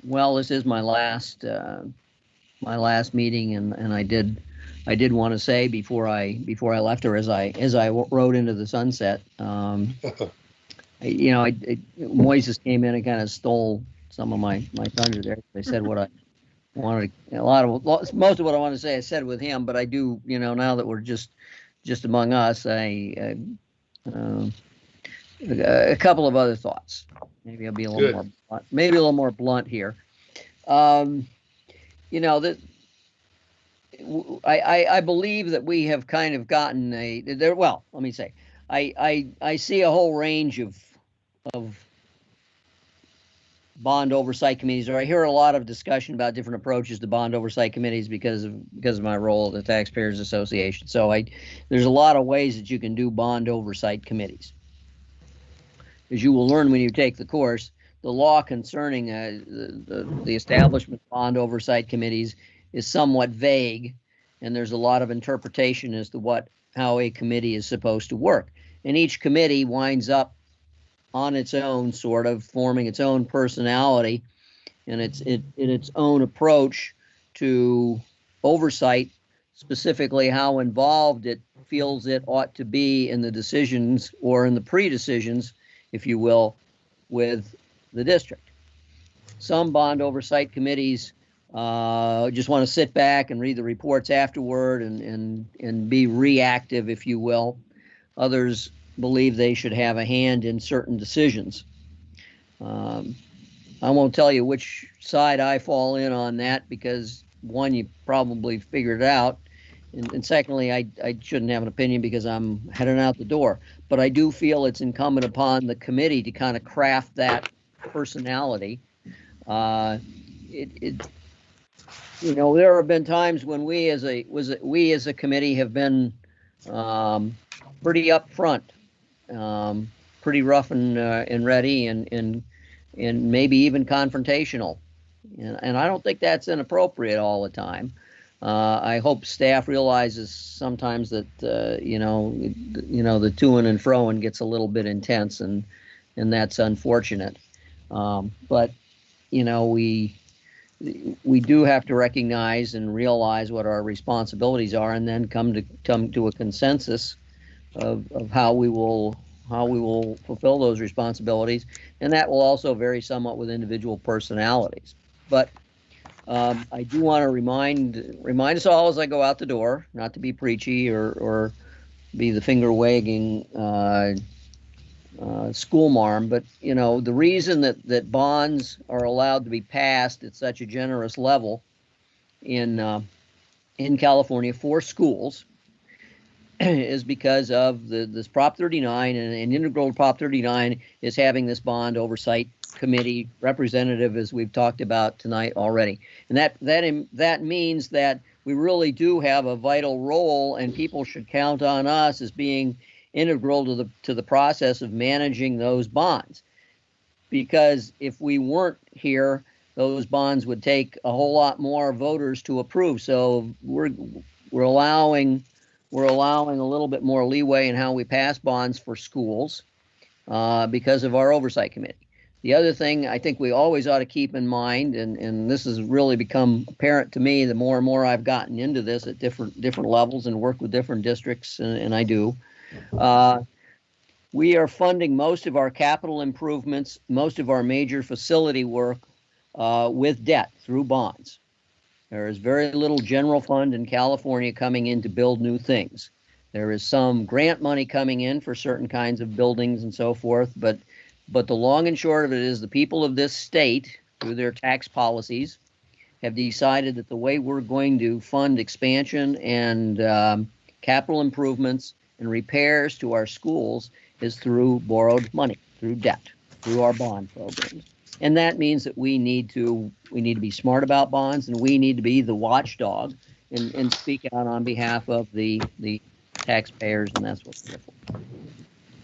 Well, this is my last meeting, and I did want to say before I left her, as I rode into the sunset, Moises came in and kind of stole some of my thunder there. They said what I wanted. Most of what I wanted to say I said with him, but I do, now that we're just among us, a couple of other thoughts. Maybe I'll be a little more blunt here. I believe that we have kind of gotten let me say, I see a whole range of bond oversight committees, or I hear a lot of discussion about different approaches to bond oversight committees because of my role at the Taxpayers Association. So there's a lot of ways that you can do bond oversight committees. As you will learn when you take the course, the law concerning the establishment of bond oversight committees is somewhat vague, and there's a lot of interpretation as to how a committee is supposed to work. And each committee winds up on its own, sort of forming its own personality and its own approach to oversight, specifically how involved it feels it ought to be in the decisions, or in the pre-decisions, if you will, with the district. Some bond oversight committees just want to sit back and read the reports afterward and be reactive, if you will. Others believe they should have a hand in certain decisions. I won't tell you which side I fall in on that, because one, you probably figured it out, and secondly, I shouldn't have an opinion because I'm heading out the door. But I do feel it's incumbent upon the committee to kind of craft that personality. There have been times when we as a committee have been pretty upfront, pretty rough and ready, and maybe even confrontational And I don't think that's inappropriate all the time. I hope staff realizes sometimes that the to-ing and fro-ing gets a little bit intense, and that's unfortunate. But we do have to recognize and realize what our responsibilities are, and then come to a consensus of how we will fulfill those responsibilities, and that will also vary somewhat with individual personalities. But I do want to remind us all as I go out the door, not to be preachy or be the finger wagging school marm, but the reason that bonds are allowed to be passed at such a generous level in California for schools is because of this Prop 39, and integral to Prop 39 is having this bond oversight committee representative, as we've talked about tonight already. And that means that we really do have a vital role, and people should count on us as being integral to the process of managing those bonds. Because if we weren't here, those bonds would take a whole lot more voters to approve. So we're allowing a little bit more leeway in how we pass bonds for schools because of our oversight committee. The other thing I think we always ought to keep in mind, and this has really become apparent to me the more and more I've gotten into this at different levels and worked with different districts, and I do, we are funding most of our capital improvements, most of our major facility work with debt through bonds. There is very little general fund in California coming in to build new things. There is some grant money coming in for certain kinds of buildings and so forth, but the long and short of it is the people of this state, through their tax policies, have decided that the way we're going to fund expansion and capital improvements and repairs to our schools is through borrowed money, through debt, through our bond programs. And that means that we need to be smart about bonds, and we need to be the watchdog and speak out on behalf of the taxpayers, and that's what we're for.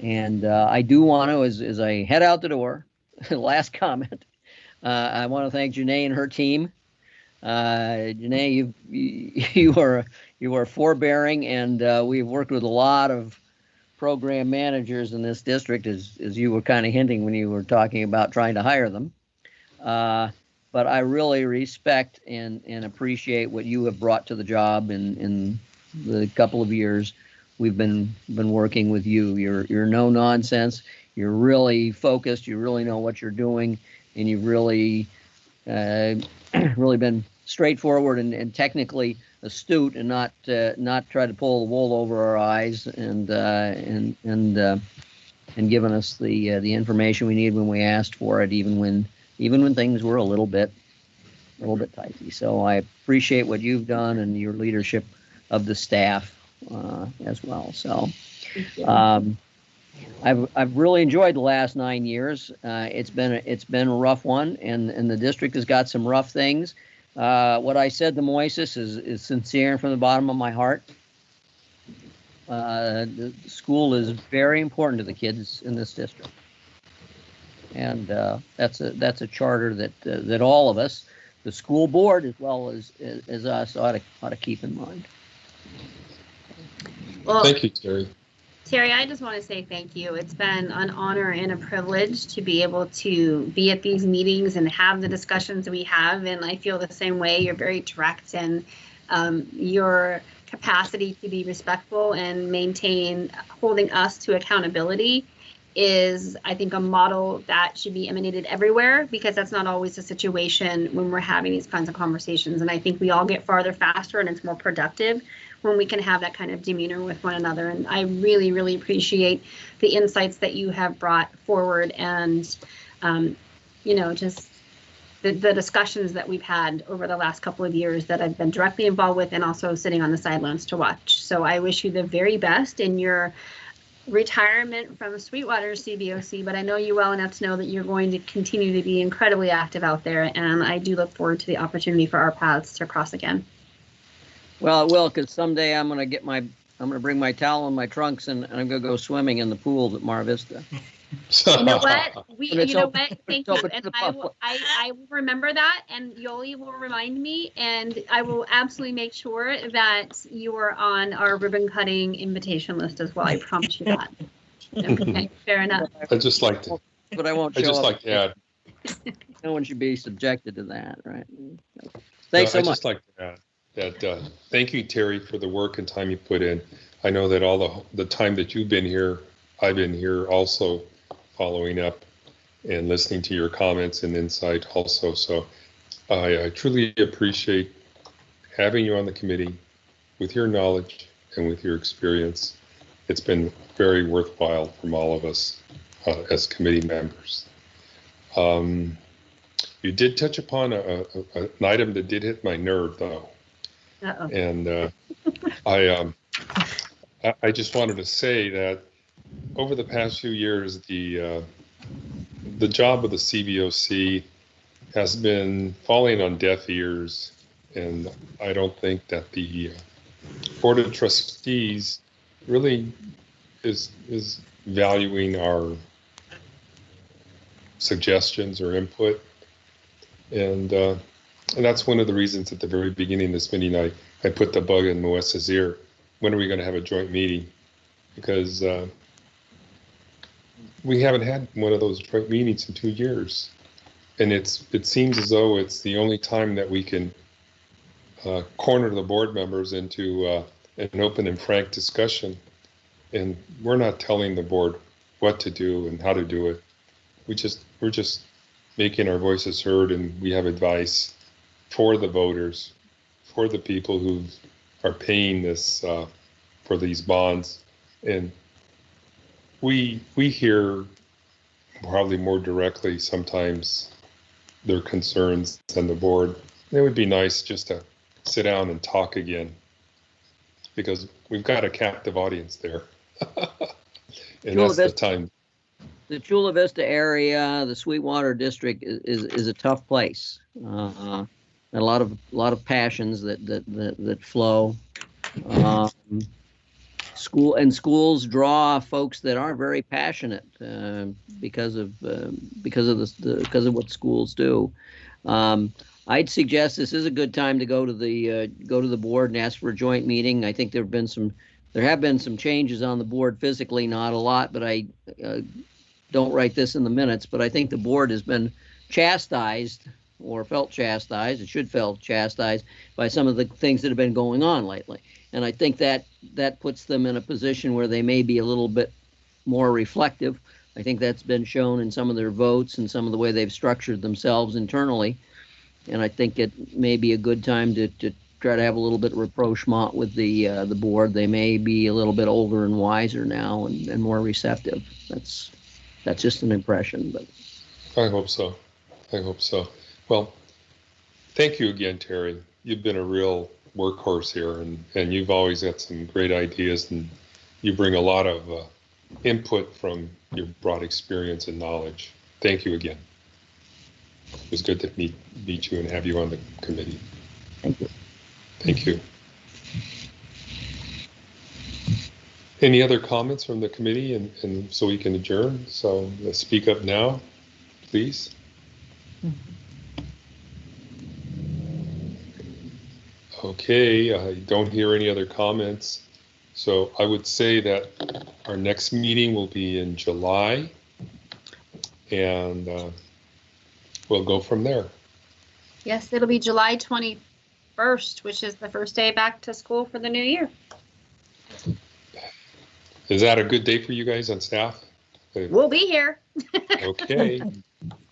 And I do want to, as I head out the door, last comment, I want to thank Janae and her team. Janae, you are forbearing, and we've worked with a lot of program managers in this district, as you were kind of hinting when you were talking about trying to hire them. But I really respect and appreciate what you have brought to the job in the couple of years we've been working with you. You're no nonsense. You're really focused. You really know what you're doing, and you've really really been straightforward and technically astute, and not try to pull the wool over our eyes, and given us the information we need when we asked for it, even when things were a little bit tighty. So I appreciate what you've done and your leadership of the staff as well. So I've really enjoyed the last 9 years. It's been a rough one, and the district has got some rough things. What I said to Moises is sincere and from the bottom of my heart. The school is very important to the kids in this district, and that's a charter that all of us, the school board as well as us, ought to keep in mind. Well, thank you, Terry. Terry, I just want to say thank you. It's been an honor and a privilege to be able to be at these meetings and have the discussions we have. And I feel the same way. You're very direct, and your capacity to be respectful and maintain holding us to accountability is, I think, a model that should be emanated everywhere, because that's not always the situation when we're having these kinds of conversations. And I think we all get farther faster, and it's more productive when we can have that kind of demeanor with one another. And I really, really appreciate the insights that you have brought forward, and, just the discussions that we've had over the last couple of years that I've been directly involved with, and also sitting on the sidelines to watch. So I wish you the very best in your retirement from Sweetwater CBOC, but I know you well enough to know that you're going to continue to be incredibly active out there, and I do look forward to the opportunity for our paths to cross again. Well, it will, because someday I'm going to bring my towel and my trunks, and I'm going to go swimming in the pools at Mar Vista. You know what? And it's You know open- what? Thank it's open you. to And the I will, public. I will remember that, and Yoli will remind me, and I will absolutely make sure that you are on our ribbon cutting invitation list as well. I promise you that. Okay, fair enough. I just like to, But I won't I show just up. like to add, No one should be subjected to that, right? no, Thanks so I much. just like to add that, thank you, Terry, for the work and time you put in. I know that all the time that you've been here, I've been here also following up and listening to your comments and insight also. So I truly appreciate having you on the committee with your knowledge and with your experience. It's been very worthwhile from all of us as committee members. You did touch upon an item that did hit my nerve, though. Uh-oh. And I just wanted to say that over the past few years, the job of the CBOC has been falling on deaf ears, and I don't think that the Board of Trustees really is valuing our suggestions or input, and that's one of the reasons at the very beginning of this meeting I put the bug in Melissa's ear. When are we going to have a joint meeting? Because we haven't had one of those joint meetings in 2 years, and it seems as though it's the only time that we can corner the board members into an open and frank discussion. And we're not telling the board what to do and how to do it. We're just making our voices heard, and we have advice for the voters, for the people who are paying this for these bonds. And we hear probably more directly sometimes their concerns than the board. It would be nice just to sit down and talk again, because we've got a captive audience there. And that's the time. The Chula Vista area, the Sweetwater district is a tough place. And a lot of passions that flow. Schools draw folks that aren't very passionate because of what schools do. I'd suggest this is a good time to go to the board and ask for a joint meeting. I think there have been some changes on the board physically, not a lot, but I don't write this in the minutes, but I think the board has been chastised or felt chastised. It should felt chastised by some of the things that have been going on lately. And I think that puts them in a position where they may be a little bit more reflective. I think that's been shown in some of their votes and some of the way they've structured themselves internally. And I think it may be a good time to try to have a little bit of rapprochement with the board. They may be a little bit older and wiser now and more receptive. That's just an impression, but I hope so. I hope so. Well, thank you again, Terry. You've been a real workhorse here, and you've always got some great ideas, and you bring a lot of input from your broad experience and knowledge. Thank you again. It was good to meet you and have you on the committee. Thank you. Thank you. Any other comments from the committee, and so we can adjourn? So let's speak up now, please. Okay, I don't hear any other comments. So I would say that our next meeting will be in July, and we'll go from there. Yes, it'll be July 21st, which is the first day back to school for the new year. Is that a good day for you guys on staff? We'll be here. Okay.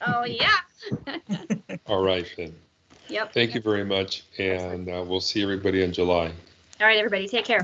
Oh, yeah. All right, then. Yep. Thank you very much, and we'll see everybody in July. All right, everybody, take care.